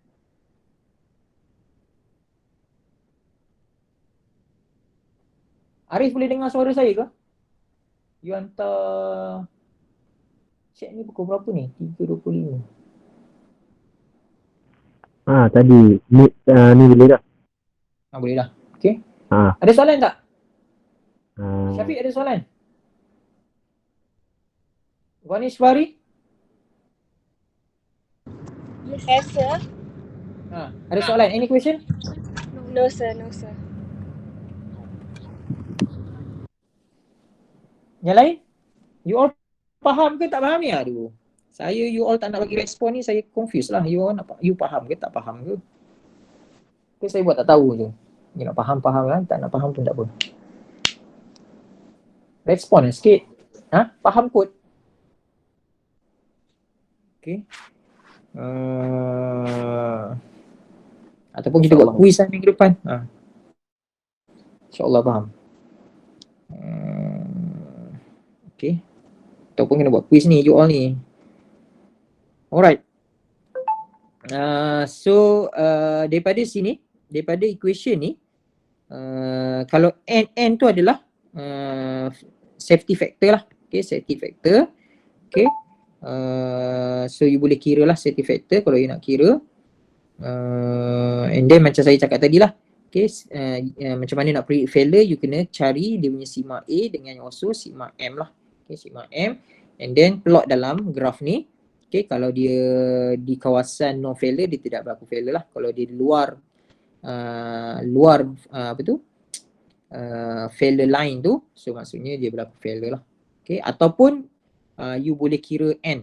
Arif boleh dengar suara saya ke? You hantar chat ni pukul berapa ni? 3.25. Tadi ni boleh dah. Boleh dah. Okay. Ha. Ada soalan tak? Syafiq ada soalan? Vanishwari? Yes, sir. Ada soalan? Any question? No, sir. No, sir. Yang lain? You all faham ke tak faham ni? Aduh. You all tak nak bagi respon ni, saya confused lah. You faham ke tak faham ke? Ke saya buat tak tahu je. You nak faham lah, tak nak faham pun tak apa. Respon sikit. Faham kot? Okay. Ataupun kita buat quiz lah minggu depan. InsyaAllah faham. Okay. Ataupun kena buat quiz ni, you all ni. Alright. So daripada sini, daripada equation ni, kalau n tu adalah safety factor lah. Okay, safety factor. Okay. So you boleh kira lah safety factor kalau you nak kira. And then macam saya cakap tadi lah. Okay, macam mana nak predict failure, you kena cari dia punya sigma A dengan also sigma M lah. Okay, sigma M. And then plot dalam graf ni. Okay, kalau dia di kawasan no failure, dia tidak berlaku failure lah. Kalau dia di luar failure line tu, so maksudnya dia berlaku failure lah. Okay, ataupun you boleh kira N,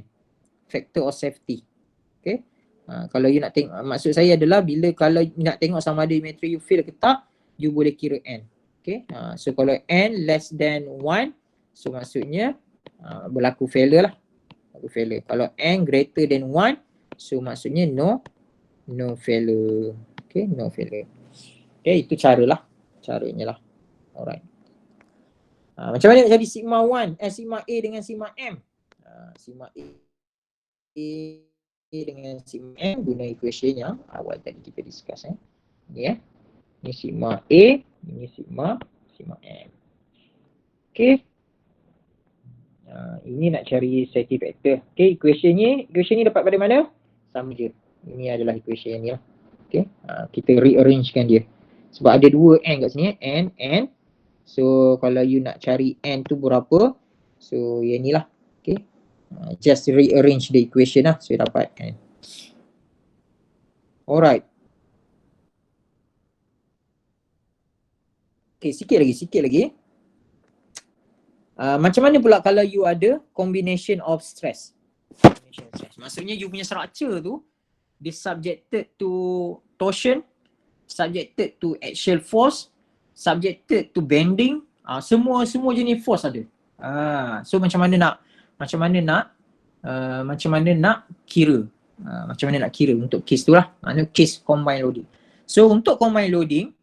factor of safety. Okay, kalau you nak tengok, maksud saya adalah kalau nak tengok sama ada metri you fail ke tak, you boleh kira N. Okay, so kalau N less than 1, so maksudnya berlaku failure lah. Failure. Kalau n greater than 1, so maksudnya no failure. Okay, no failure. Okay, itu caranya lah. Alright. Macam mana nak jadi sigma 1, sigma A dengan sigma M? Sigma A dengan sigma M guna equation yang awal tadi kita discuss. Ni ni sigma A, ini sigma M. Okay. Ini nak cari safety factor. Okay, equation ni dapat pada mana? Sama je. Ini adalah equation ni lah. Okay, kita rearrangekan dia. Sebab ada 2 n kat sini. N. So, kalau you nak cari n tu berapa, so yang ni lah. Okay, just rearrange the equation lah. So, dapat n. Alright. Okay, sikit lagi. Macam mana pula kalau you ada combination of stress? Maksudnya you punya structure tu dia subjected to torsion, subjected to axial force, subjected to bending, semua jenis force ada. So macam mana nak kira? Macam mana nak kira untuk case tu lah. Maksudnya case combined loading. So untuk combined loading,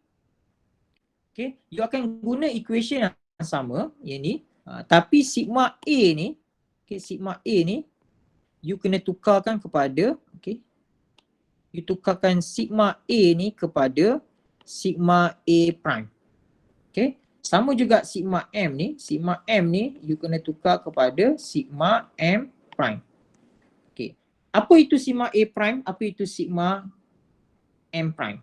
okay, you akan guna equation yang sama, yang ni. Tapi sigma A ni, okay, sigma A ni you kena tukarkan kepada, okay, you tukarkan sigma A ni kepada sigma A prime. Okay, sama juga sigma M ni you kena tukar kepada sigma M prime. Okay. Apa itu sigma A prime? Apa itu sigma M prime?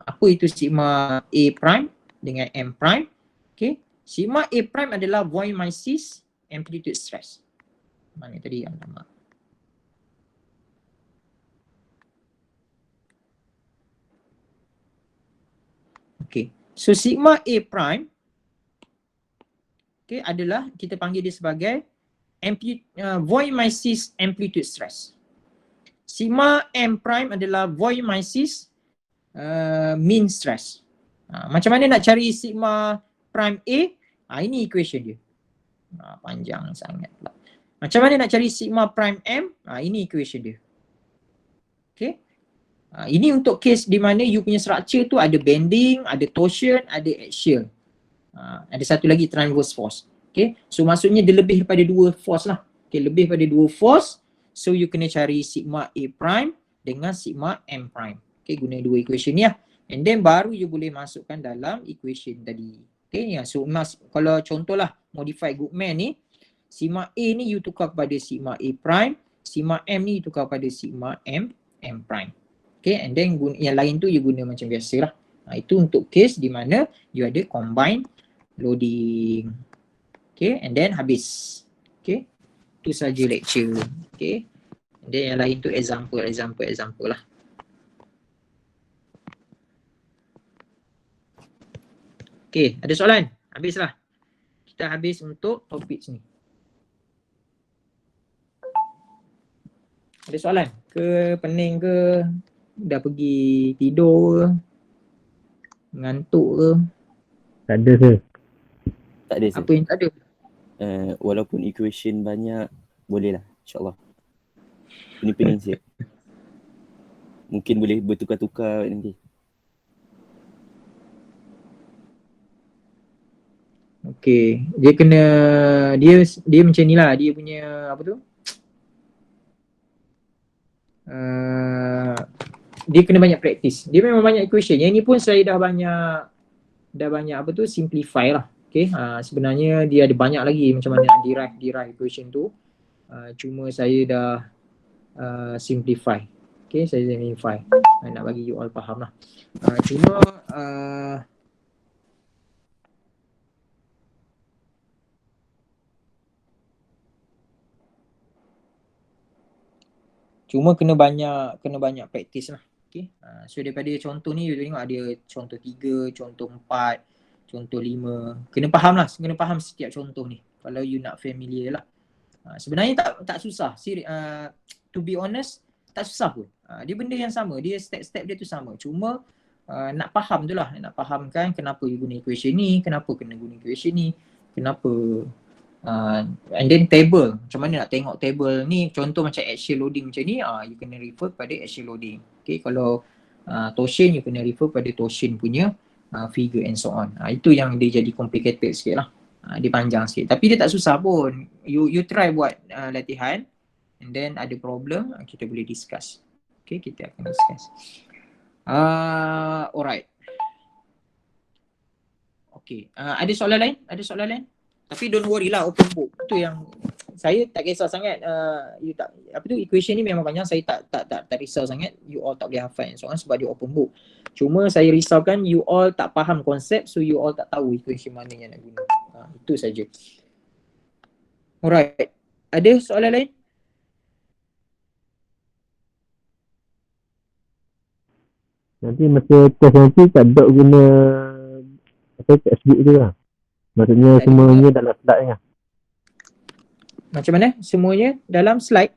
Apa itu sigma A prime dengan M prime? Okay. Sigma A prime adalah Voigt-Mises amplitude stress. Mana tadi yang nama? Okay. So sigma A prime adalah kita panggil dia sebagai Voigt-Mises amplitude stress. Sigma M prime adalah Voigt-Mises mean stress. Macam mana nak cari sigma prime A? Ini equation dia. Panjang sangat pula. Macam mana nak cari sigma prime M? Ini equation dia. Okay. Ini untuk case di mana you punya structure tu ada bending, ada torsion, ada axial. Ada satu lagi transverse force. Okay. So maksudnya dia lebih daripada 2 force lah. Okay, lebih daripada 2 force. So you kena cari sigma A prime dengan sigma M prime. Okay, guna 2 equation ni lah. And then baru you boleh masukkan dalam equation tadi. Okay, so kalau contohlah modify Goodman ni, sigma A ni you tukar kepada sigma A prime, sigma M ni you tukar kepada sigma M prime. Okay, and then yang lain tu you guna macam biasa lah. Itu untuk case di mana you ada combined loading. Okay, and then habis. Okay, itu saja lecture. Okay, and then yang lain tu example lah. Okay, ada soalan? Habislah. Kita habis untuk topik ni. Ada soalan? Ke pening ke? Dah pergi tidur ke? Ngantuk ke? Tak ada sir. Tak ada sir. Apa yang tak ada? Walaupun equation banyak, boleh lah insyaAllah. Pening-pening sih. Mungkin boleh bertukar-tukar nanti. Okay, dia kena, dia macam ni lah, dia punya apa tu? Dia kena banyak practice. Dia memang banyak equation. Yang ni pun saya dah banyak apa tu, simplify lah. Okay, sebenarnya dia ada banyak lagi macam mana nak derive equation tu. Cuma saya dah simplify. Okay, saya simplify. Nak bagi you all faham lah. Cuma kena banyak practice lah. Okay. So daripada contoh ni you tengok ada contoh 3, contoh 4, contoh 5. Kena faham setiap contoh ni kalau you nak familiar lah. Sebenarnya tak susah. To be honest, tak susah pun. Dia benda yang sama, dia step-step dia tu sama. Cuma nak faham tu lah, nak fahamkan kenapa you guna equation ni, kenapa kena guna equation ni, kenapa. And then table, macam mana nak tengok table ni, contoh macam axial loading macam ni, you kena refer pada axial loading. Okay, kalau torsion you kena refer pada torsion punya figure and so on. Itu yang dia jadi complicated sikit lah. Dia panjang sikit, tapi dia tak susah pun. You try buat latihan, and then ada problem kita boleh discuss. Okay, kita akan discuss. Alright. Okay, ada soalan lain? Tapi don't worry lah, open book. Itu yang saya tak kisah sangat. You tak, apa tu, equation ni memang banyak, saya tak risau sangat. You all tak boleh hafal and so on sebab dia open book. Cuma saya risaukan you all tak faham konsep, so you all tak tahu equation mana yang nak guna. Itu saja. Alright. Ada soalan lain? Nanti masa test nanti tak ada guna textbook je lah. Maksudnya semuanya dalam slide lah. Macam mana? Semuanya dalam slide?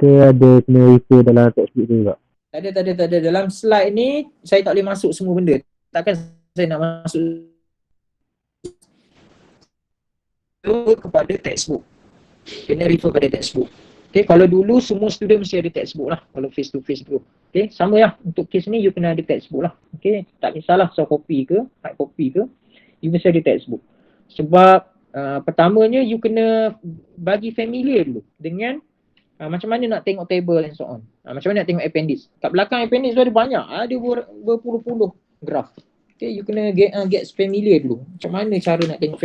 Ke ada kena refer dalam textbook tu juga? Tak ada. Dalam slide ni saya tak boleh masuk semua benda. Takkan saya nak masuk kepada textbook. Kena refer pada textbook. Okay, kalau dulu semua student mesti ada textbook lah. Kalau face to face tu. Okay, sama lah. Untuk case ni you kena ada textbook lah. Okay, tak kisahlah soft copy ke, hard copy ke. You mesti ada textbook. Sebab pertamanya you kena bagi familiar dulu dengan macam mana nak tengok table and so on. Macam mana nak tengok appendix. Kat belakang appendix tu ada banyak. Ada berpuluh-puluh graf. Okay, you kena get familiar dulu. Macam mana cara nak tengok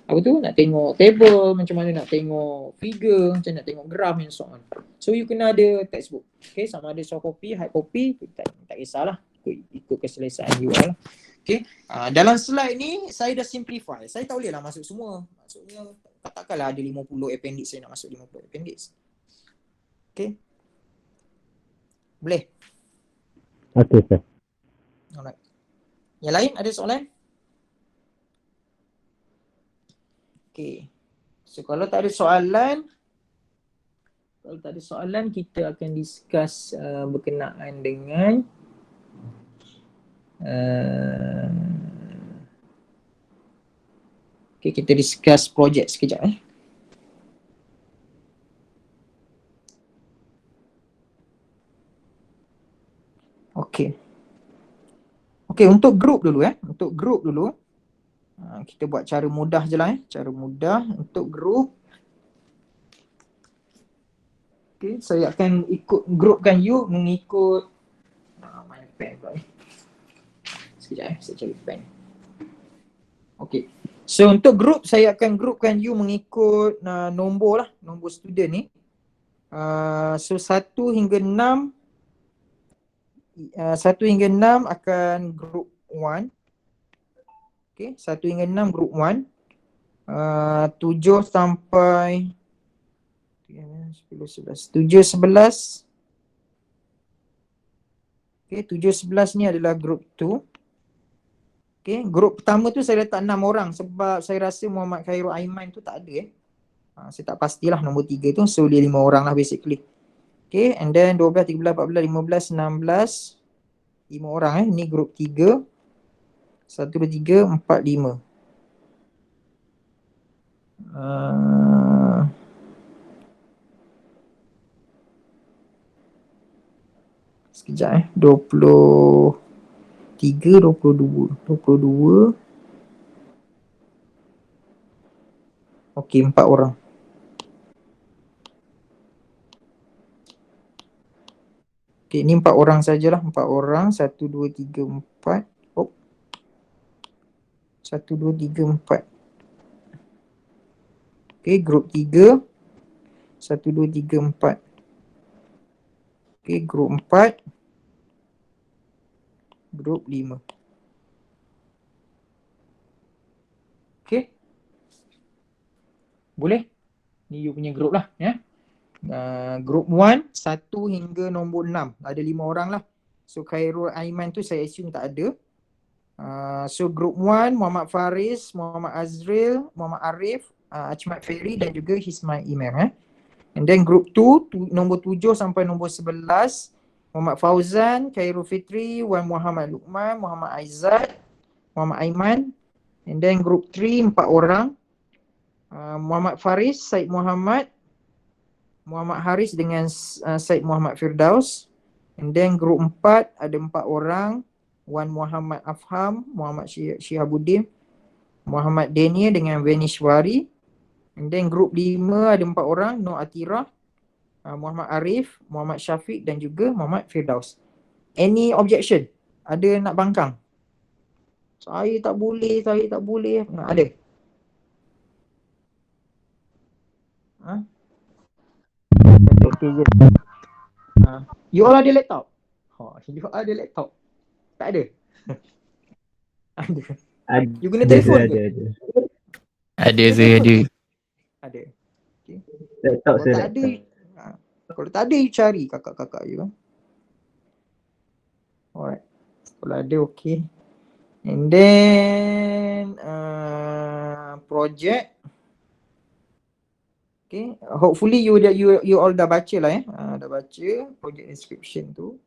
apa tu, nak tengok table, macam mana nak tengok figure, macam nak tengok graph and so on. So you kena ada textbook. Okay, sama ada soft copy, hard copy, tak kisahlah, ikut keselesaan you all lah. Okay, dalam slide ni saya dah simplify. Saya tak boleh lah masuk semua. Maksudnya katakanlah ada 50 appendix, saya nak masuk 50 appendix. Okay, boleh? Okey sir. Alright. Yang lain ada soalan? Okay. So kalau tak ada soalan, kita akan discuss berkenaan dengan okay, kita discuss projek sekejap Okay. Okay, untuk group dulu kita buat cara mudah je lah cara mudah untuk group. Okay, saya akan groupkan you mengikut mana pen pula ni. Sekejap saya cari pen. Okay, so untuk group saya akan groupkan you mengikut nombor student ni. So 1 hingga 6 akan group 1. Okay, 1 hingga 6 group 1. 7 sampai 10, 11. 7, 11. Okay, 7, 11 ni adalah group 2. Okay, group pertama tu saya letak 6 orang sebab saya rasa Muhammad Khairul Aiman tu tak ada saya tak pastilah nombor 3 tu. So dia 5 orang lah basically. Okay, and then 12, 13, 14, 15, 16. 5 orang ni group 3. 1, 2, 3, 4, 5. Sekejap 23, 22. Okey, 4 orang. Okey, ni 4 orang sajalah, 4 orang. 1, 2, 3, 4. 1, 2, 3, 4. Okey, group 3. 1, 2, 3, 4. Okey, group 4. Group 5. Okey. Boleh? Ni you punya group lah ya. Group 1, 1 hingga nombor 6. Ada 5 orang lah. So Khairul Aiman tu saya assume tak ada. So group 1, Muhammad Faris, Muhammad Azril, Muhammad Arif, Achmat Ferry dan juga Hismail Imam And then group 2, nombor 7 sampai nombor 11, Muhammad Fauzan, Khairul Fitri, Wan Muhammad Luqman, Muhammad Aizat, Muhammad Aiman. And then group 3, 4 orang. Muhammad Faris, Said Muhammad, Muhammad Haris dengan Said Muhammad Firdaus. And then group 4 ada 4 orang. Wan Muhammad Afham, Muhammad Syihabuddin, Muhammad Daniel dengan Venishwari. And then group 5 ada 4 orang. Nur Atirah, Muhammad Arif, Muhammad Syafiq dan juga Muhammad Firdaus. Any objection? Ada nak bangkang? Saya tak boleh. Ada? Okay je. You all ada laptop? You all ada laptop? Tak ada? Ada. You guna telefon ke? Ada saya ada. Ada. Okay. Laptop Kalau tak ada, kalau tak ada you cari kakak-kakak you. Alright. Kalau ada okay. And then project. Okay. Hopefully you all dah baca lah dah baca project description tu.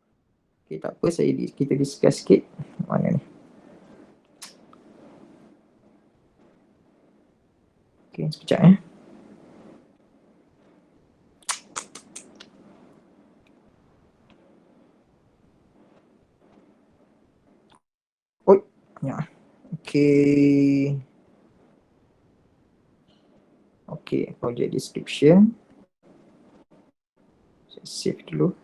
Okay, tak apa, kita discuss sikit. Mana ni? Okay, sekejap ya. Okay. Okay, project description. Saya save dulu.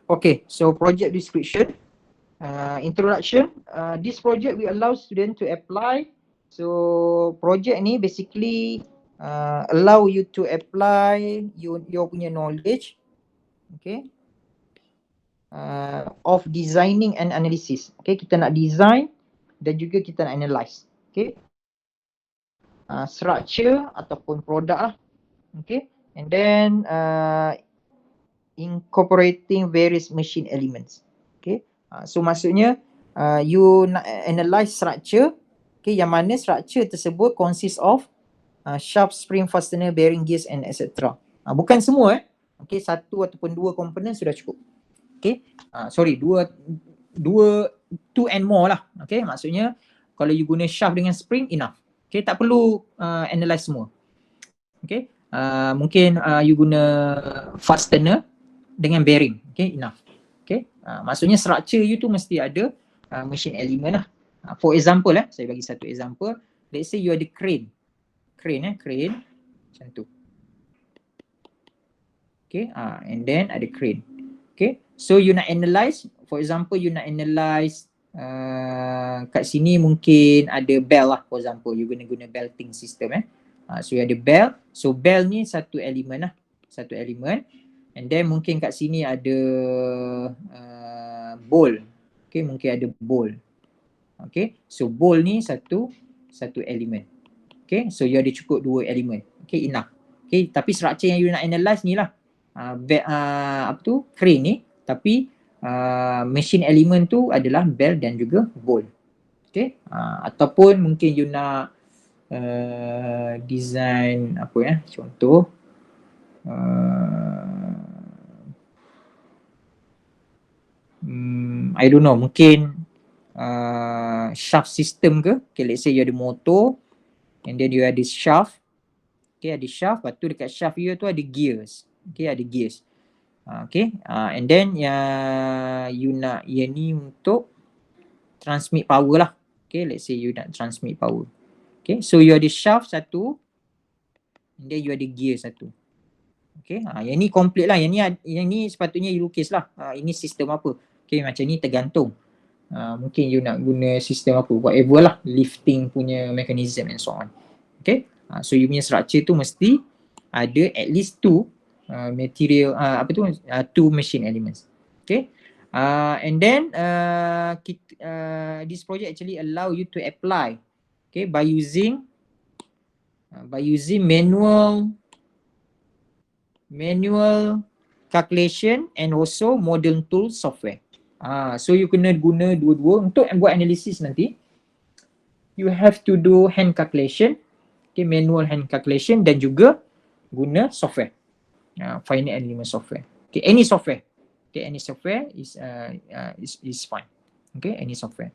Okay, so project description. Introduction. This project will allow student to apply. So project ni basically allow you to apply your punya knowledge, okay, of designing and analysis. Okay, kita nak design dan juga kita nak analyze. Okay, structure ataupun produk lah. Okay, and then incorporating various machine elements. Okay, so maksudnya you nak analyze structure, okay, yang mana structure tersebut consist of shaft, spring, fastener, bearing, gears and etc. Bukan semua okay, satu ataupun dua komponen sudah cukup. Okay, sorry, two and more lah. Okay, maksudnya kalau you guna shaft dengan spring enough. Okay, tak perlu analyze semua. Okay, mungkin you guna fastener dengan bearing, okay, enough. Okay, maksudnya structure you tu mesti ada machine element lah. For example saya bagi satu example. Let's say you ada crane macam tu. Okay, and then ada crane. Okay, so you nak analyze, for example you nak analyze kat sini mungkin ada bell lah, for example you guna belting system so you ada bell, so bell ni satu elemen lah, satu elemen. And then mungkin kat sini ada bolt. Okay, mungkin ada bolt. Okay, so bolt ni satu elemen. Okay, so you ada cukup dua elemen. Okay, enough. Okay, tapi structure yang you nak analyze ni lah crane ni, tapi machine element tu adalah bell dan juga bolt. Okay, ataupun mungkin you nak design contoh I don't know, mungkin shaft system ke. Okay, let's say you ada motor and then you ada shaft. Okay, ada shaft, lepas tu dekat shaft you tu ada gears. Okay, ada gears. Okay, and then you nak yang ni untuk transmit power lah. Okay, let's say you nak transmit power. Okay, so you ada shaft satu and then you ada gear satu. Okay, yang ni complete lah. Yang ni sepatutnya you lukis lah. Ini sistem apa. Okay, macam ni tergantung. Mungkin you nak guna sistem apa, whatever lah, lifting punya mechanism and so on. Okay, so you punya structure tu mesti ada at least two material, two machine elements. Okay, and then this project actually allow you to apply, okay, by using manual calculation and also modern tool software. So you kena guna dua-dua untuk buat analisis nanti. You have to do hand calculation, okay, manual hand calculation dan juga guna software, finite element software. Okay, any software. Okay, any software is fine. Okay, any software.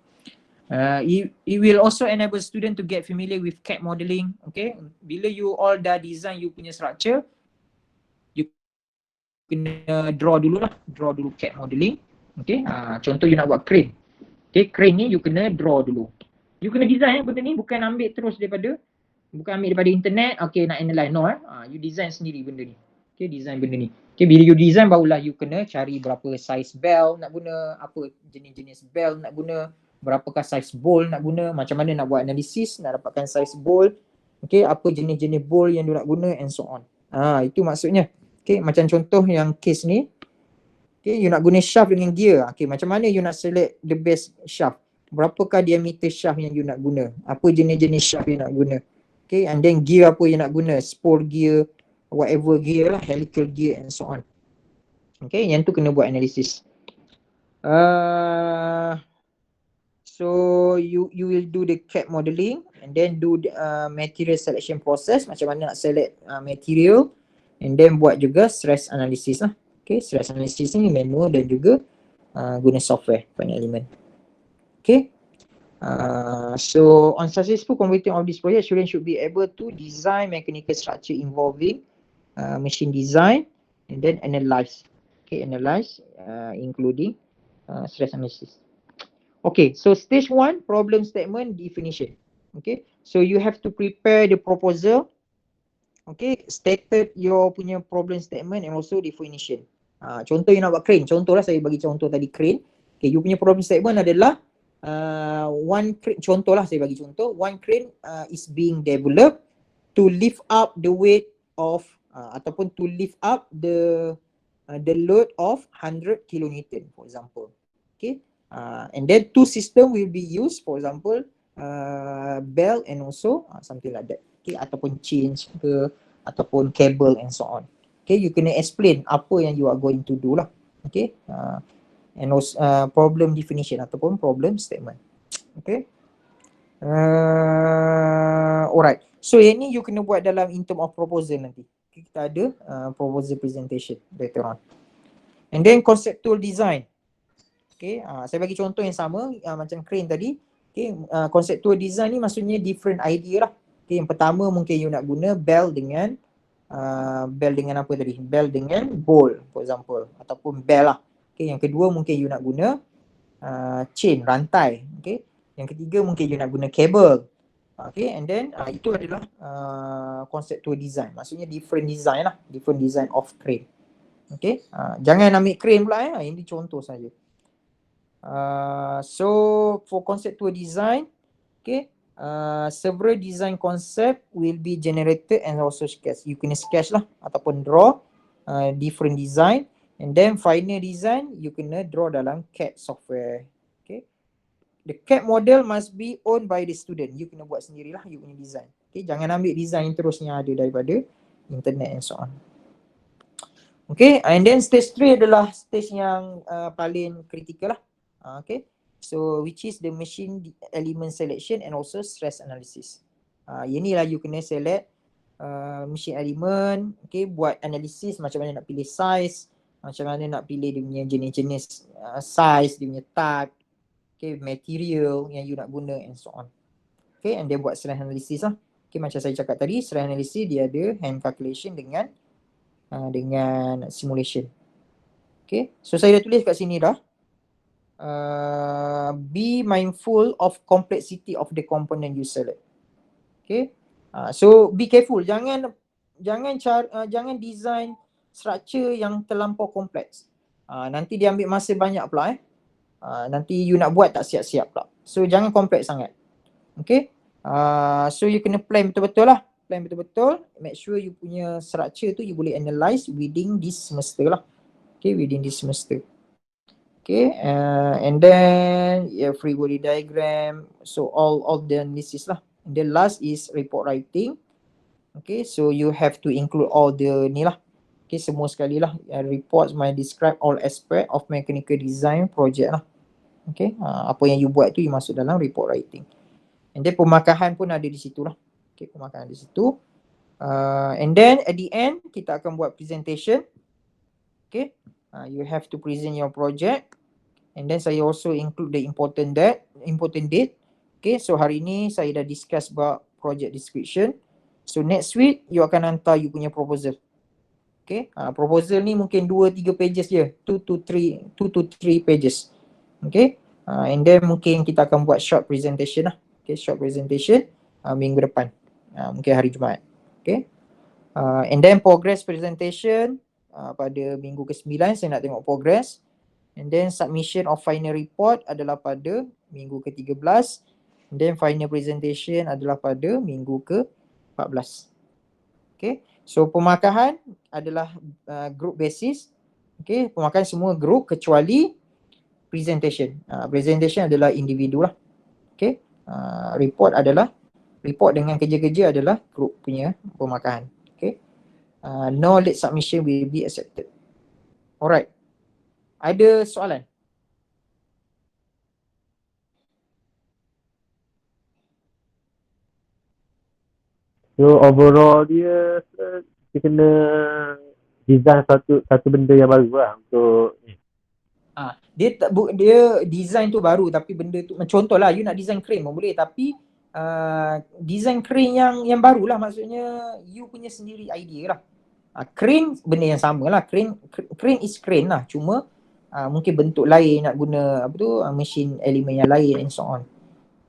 It will also enable student to get familiar with CAD modeling. Okay, bila you all dah design you punya structure, you kena draw dulu CAD modeling. Okay, contoh you nak buat crane. Okay, crane ni you kena draw dulu. You kena design benda ni, bukan ambil daripada internet. Okay, nak analyze, no you design sendiri benda ni. Okay, design benda ni. Okay, bila you design barulah you kena cari berapa size bell nak guna, apa jenis-jenis bell nak guna, berapakah size bolt nak guna, macam mana nak buat analisis nak dapatkan size bolt. Okay, apa jenis-jenis bolt yang you nak guna and so on. Itu maksudnya. Okay, macam contoh yang case ni. Okay, you nak guna shaft dengan gear. Okay, macam mana you nak select the best shaft? Berapakah diameter shaft yang you nak guna? Apa jenis-jenis shaft you nak guna? Okay, and then gear apa you nak guna? Spore gear, whatever gear lah, helical gear and so on. Okay, yang tu kena buat analisis. So you will do the CAD modeling and then do the material selection process, macam mana nak select material, and then buat juga stress analysis lah. Okay, stress analysis ni manual dan juga guna software finite element. Okay, so on successful completing of this project, students should be able to design mechanical structure involving machine design and then analyze. Okay, analyze including stress analysis. Okay, so stage 1, problem statement definition. Okay, so you have to prepare the proposal. Okay, stated your punya problem statement and also definition. Contoh you nak buat crane, contohlah saya bagi contoh tadi crane. Okay, you punya problem statement adalah one crane, contohlah saya bagi contoh, one crane is being developed to lift up the weight of ataupun to lift up the load of 100 kilonewton for example. Okay, and then two system will be used, for example belt and also something like that. Okay, ataupun chains ke ataupun cable and so on. Okay, you kena explain apa yang you are going to do lah. Okay, and also problem definition ataupun problem statement. Okay, alright. So yang ni you kena buat dalam in term of proposal nanti. Okay, kita ada proposal presentation later on. And then conceptual design. Okay, saya bagi contoh yang sama macam crane tadi. Okay, conceptual design ni maksudnya different idea lah. Okay, yang pertama mungkin you nak guna bell dengan apa tadi? Bell dengan bolt for example ataupun bell lah. Okay, yang kedua mungkin you nak guna chain, rantai. Okay, yang ketiga mungkin you nak guna cable. Okay, and then itu adalah conceptual design. Maksudnya different design lah, different design of crane. Okay, jangan ambil crane pula ya. Ini contoh saja. So for conceptual design, okay, several design concept will be generated and also sketch. You kena sketch lah ataupun draw different design, and then final design you kena draw dalam CAD software. Okay, the CAD model must be owned by the student. You kena buat sendirilah you punya design. Okay, jangan ambil design terus yang ada daripada internet and so on. Okay, and then stage 3 adalah stage yang paling kritikal lah. Okay, so which is the machine element selection and also stress analysis. Yang ni lah you kena select machine element, okay, buat analisis macam mana nak pilih size, macam mana nak pilih dia punya jenis-jenis size, dia punya type, okay, material yang you nak guna and so on. Okay, and then buat stress analysis lah. Okay, macam saya cakap tadi, stress analysis dia ada hand calculation dengan simulation. Okay, so saya dah tulis kat sini dah. Be mindful of complexity of the component you select. Okay, so be careful, jangan design structure yang terlampau kompleks. Nanti dia ambil masa banyak pula nanti you nak buat tak siap-siap pula. So jangan kompleks sangat. Okay, so you kena plan betul-betul lah, plan betul-betul, make sure you punya structure tu you boleh analyse within this semester lah. Okay, within this semester. Okay, and then free body diagram, so all the analysis lah. And then last is report writing. Okay, so you have to include all the ni lah. Okay, semua sekali lah. Reports might describe all aspect of mechanical design project lah. Okay, apa yang you buat tu you masuk dalam report writing. And then pemakahan pun ada di situ lah. Okay, pemakahan di situ. And then at the end kita akan buat presentation. Okay, you have to present your project. And then saya also include the important date. Okay, so hari ni saya dah discuss about project description. So next week you akan hantar you punya proposal. Okay, proposal ni mungkin 2-3 pages je, 2 to 3 pages. Okay, and then mungkin kita akan buat short presentation lah. Okay, short presentation minggu depan, mungkin hari Jumaat. Okay, and then progress presentation pada minggu ke-9 saya nak tengok progress. And then submission of final report adalah pada minggu ke-13. And then final presentation adalah pada minggu ke-14. Okay, so pemakahan adalah group basis. Okay, pemakahan semua group kecuali presentation. Presentation adalah individu lah. Okay, report dengan kerja-kerja adalah group punya pemakahan. Okay, no late submission will be accepted. Alright, ada soalan? So overall dia kena design satu benda yang baru lah untuk dia design tu baru tapi benda tu contohlah you nak design crane pun boleh, tapi design crane yang baru lah, maksudnya you punya sendiri idea lah. Crane benda yang sama lah, crane is crane lah, cuma mungkin bentuk lain, nak guna apa tu mesin elemen yang lain and so on.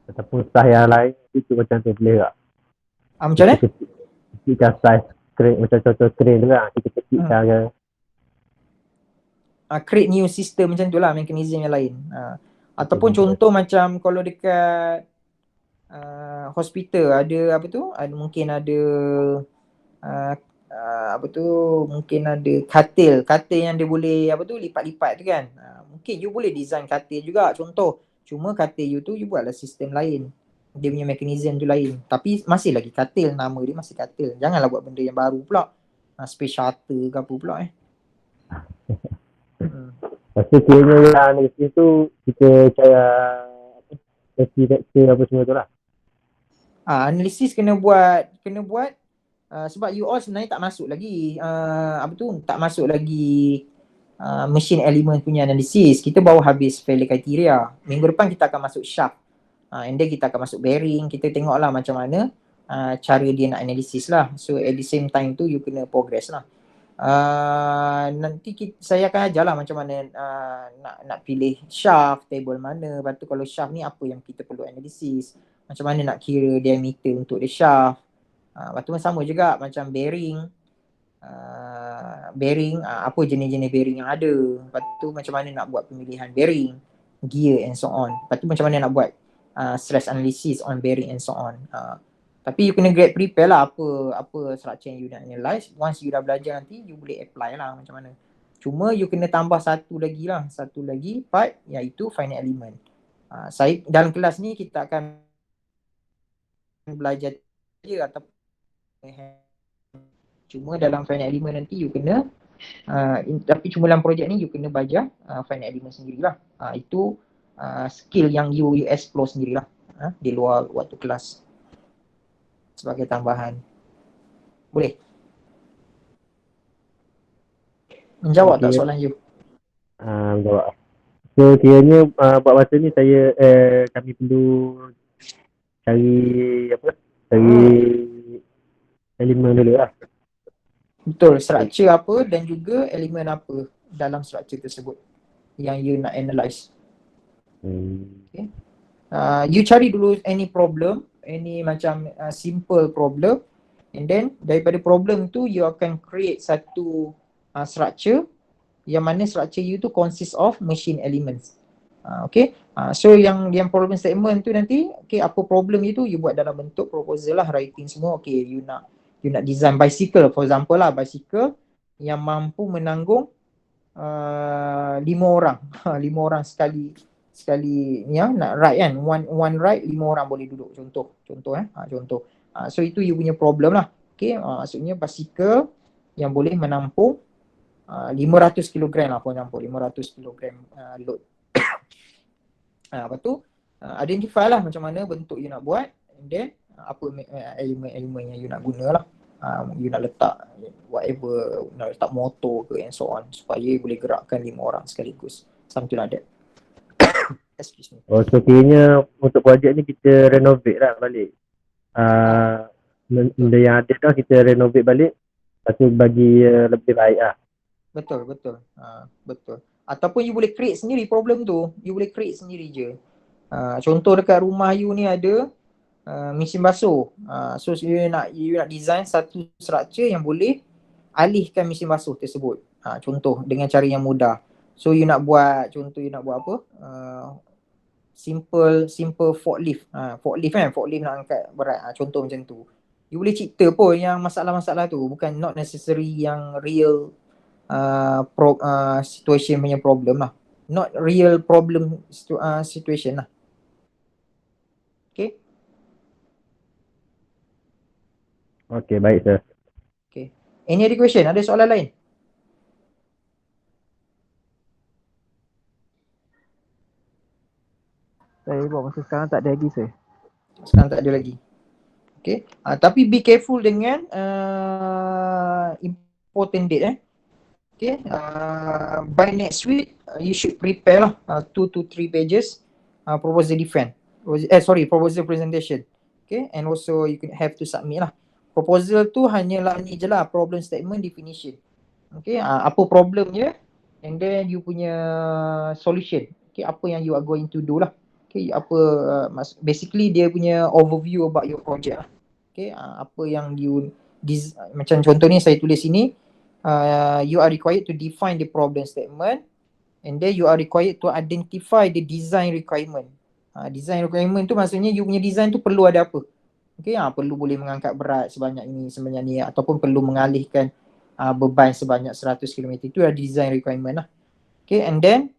ataupun size yang lain itu macam tu boleh tak? Macam mana? Kecilkan size crane, macam contoh crane tu kan, kita kecilkan ke. create new system macam tu lah, mekanisme yang lain. Ataupun contoh macam kalau dekat hospital ada apa tu, ada mungkin ada apa tu, mungkin ada katil yang dia boleh apa tu lipat-lipat tu kan. Mungkin you boleh design katil juga contoh. Cuma katil you tu you buatlah sistem lain. Dia punya mekanisme tu lain. Tapi masih lagi katil, nama dia masih katil. Janganlah buat benda yang baru pula. Space shuttle ke apa pula Lepas tu kiranya yang analisis tu kita cara vector apa semua tu lah. Analisis kena buat sebab you all sebenarnya tak masuk lagi tak masuk lagi machine element punya analisis. Kita baru habis failure criteria. Minggu depan kita akan masuk shaft. And then kita akan masuk bearing. Kita tengoklah macam mana cara dia nak analisis lah. So at the same time tu you kena progress lah. Nanti saya akan ajar lah macam mana nak pilih shaft, table mana. Lepas tu kalau shaft ni apa yang kita perlu analisis, macam mana nak kira diameter untuk the shaft. Lepas tu sama juga macam bearing. Apa jenis-jenis bearing yang ada. Lepas tu macam mana nak buat pemilihan bearing, gear and so on. Lepas tu macam mana nak buat stress analysis on bearing and so on. Tapi you kena get prepare lah apa structure yang you nak analyze. Once you dah belajar nanti you boleh apply lah macam mana. Cuma you kena tambah satu lagi part, iaitu finite element. Saya dalam kelas ni kita akan belajar dia ataupun cuma dalam finite element nanti you kena tapi cuma dalam projek ni you kena belajar finite element sendirilah. Itu skill yang you explore sendirilah di luar waktu kelas sebagai tambahan. Boleh? Menjawab tak soalan you? Menjawab. So kiranya buat masa ni kami perlu cari elemen dulu lah. Betul, structure apa dan juga elemen apa dalam structure tersebut yang you nak analyze. Okay. You cari dulu any problem, any macam simple problem, and then daripada problem tu you akan create satu structure yang mana structure you tu consist of machine elements. Okay. So yang problem statement tu nanti, okay, apa problem itu you buat dalam bentuk proposal lah, writing semua. Okay, you nak design bicycle, for example lah, bicycle yang mampu menanggung 5 orang. 5 orang sekali yang nak ride kan, one ride 5 orang boleh duduk, contoh. So itu you punya problem lah. Okay, maksudnya bicycle yang boleh menampung 500 kg lah, for example, 500 kg load. Lepas tu identify lah macam mana bentuk you nak buat, and then apa elemen yang you nak guna lah. You nak letak whatever, nak letak motor ke and so on, supaya boleh gerakkan 5 orang sekaligus, something like that. Excuse me. So kiranya untuk projek ni kita renovate lah balik benda yang ada dah, kita renovate balik, lepas tu bagi lebih baik lah. Betul. Betul. Ataupun you boleh create sendiri problem tu. You boleh create sendiri je. Contoh dekat rumah you ni ada mesin basuh. So you nak design satu structure yang boleh alihkan mesin basuh tersebut. Contoh dengan cara yang mudah. So you nak buat apa? Simple forklift. Forklift kan, forklift nak angkat berat. Contoh macam tu. You boleh cipta pun yang masalah-masalah tu, bukan not necessary yang real situation punya problem lah. Not real problem situation lah. Okay. Okay, baik sir. Okay. Any other question? Ada soalan lain? Saya buat masa sekarang tak ada lagi sir. Sekarang tak ada lagi. Okay. Tapi be careful dengan important date Okay. By next week you should prepare lah 2 to 3 pages proposal defense. Proposal presentation. Okay. And also you can have to submit lah. Proposal tu hanyalah ni je lah, problem statement definition. Okay. Apa problemnya, and then you punya solution. Okay. Apa yang you are going to do lah. Okay, basically dia punya overview about your project lah. Okay, apa yang you macam contoh ni saya tulis sini, you are required to define the problem statement, and then you are required to identify the design requirement. Design requirement tu maksudnya you punya design tu perlu ada apa. Okay, perlu boleh mengangkat berat sebanyak ni ataupun perlu mengalihkan beban sebanyak 100 km. Itu adalah design requirement lah. Okay, and then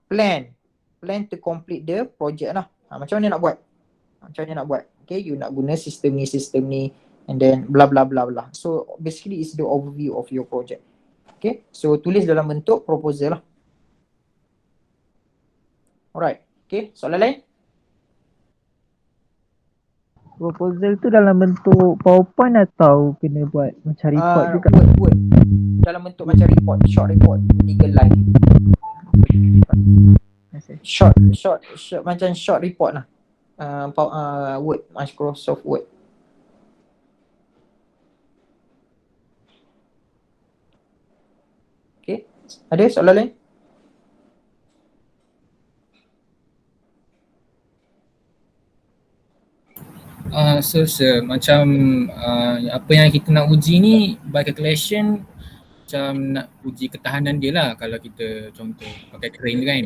plan to complete the project lah. Macam mana nak buat? Okay, you nak guna sistem ni and then bla bla bla bla. So basically is the overview of your project. Okay, so tulis dalam bentuk proposal lah. Alright, okay, soalan lain? Proposal tu dalam bentuk PowerPoint atau kena buat macam report juga? Word. Dalam bentuk macam report, short report, legal line. Short macam short report lah. Word, Microsoft Word. Okay, ada soalan lain? So macam apa yang kita nak uji ni by calculation macam nak uji ketahanan dia lah. Kalau kita contoh pakai crane kan,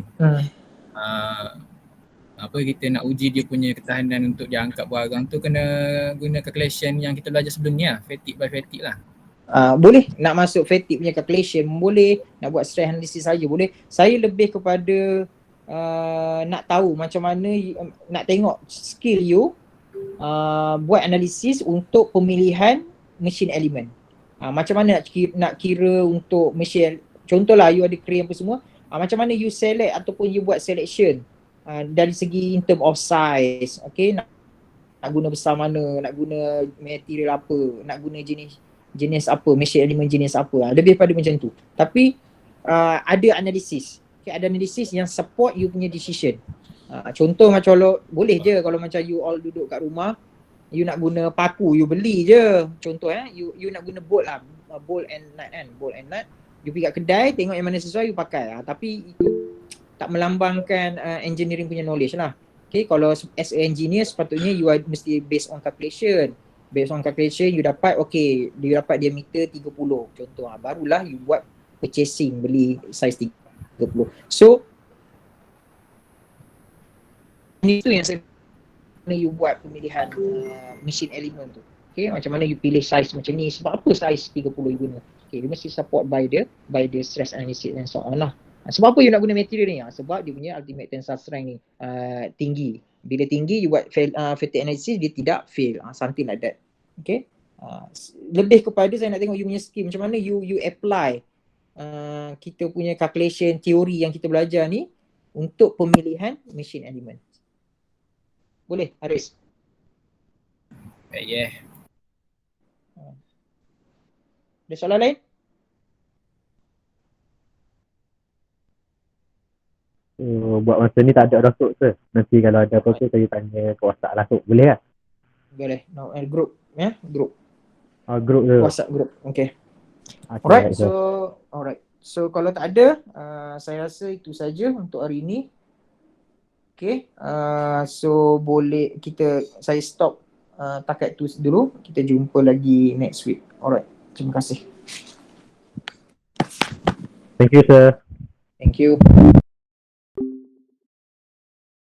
apa kita nak uji dia punya ketahanan untuk dia angkat barang tu, kena guna calculation yang kita belajar sebelum ni lah, fatigue by fatigue lah. Boleh nak masuk fatigue punya calculation, boleh nak buat stress analysis saja boleh. Saya lebih kepada nak tahu macam mana nak tengok skill you buat analisis untuk pemilihan machine element. Macam mana nak kira untuk machine, contohlah you ada crane apa semua, macam mana you select ataupun you buat selection dari segi in term of size. Okay, nak guna besar mana, nak guna material apa, nak guna jenis apa, machine element jenis apa, lebih pada macam tu. Tapi ada analisis. Okay, ada analisis yang support you punya decision. Contoh macam boleh je kalau macam you all duduk kat rumah, you nak guna paku, you beli je. Contoh you nak guna bolt lah, bolt and nut kan, bolt and nut. You pergi kat kedai, tengok yang mana sesuai, you pakai. Tapi itu tak melambangkan engineering punya knowledge lah. Okay, kalau as a engineer sepatutnya you mesti based on calculation. Based on calculation you dapat, okay, you dapat diameter 30 contoh. Barulah you buat purchasing, beli size 30. So itu yang mana you buat pemilihan machine element tu. Okay, macam mana you pilih size macam ni, sebab apa size 30 you guna. Okay, you mesti support by the stress analysis and so on lah. Sebab apa you nak guna material ni? Sebab dia punya ultimate tensile strength ni tinggi. Bila tinggi you buat fatigue analysis, dia tidak fail. Something like that. Okay. Lebih kepada saya nak tengok you punya skill, macam mana you apply kita punya calculation teori yang kita belajar ni untuk pemilihan machine element. Boleh, Haris? Yeah. Ada soalan lain? Buat masa ni tak ada Rasul ke? Nanti kalau ada apa-apa saya tanya ke WhatsApp lah tu. Boleh tak? Boleh. No, group. Ya, group. Group je. WhatsApp group. Okay. Okay, Alright. So kalau tak ada, saya rasa itu saja untuk hari ini. Okay. So boleh saya stop takat tu dulu. Kita jumpa lagi next week. Alright. Terima kasih. Thank you, sir. Thank you.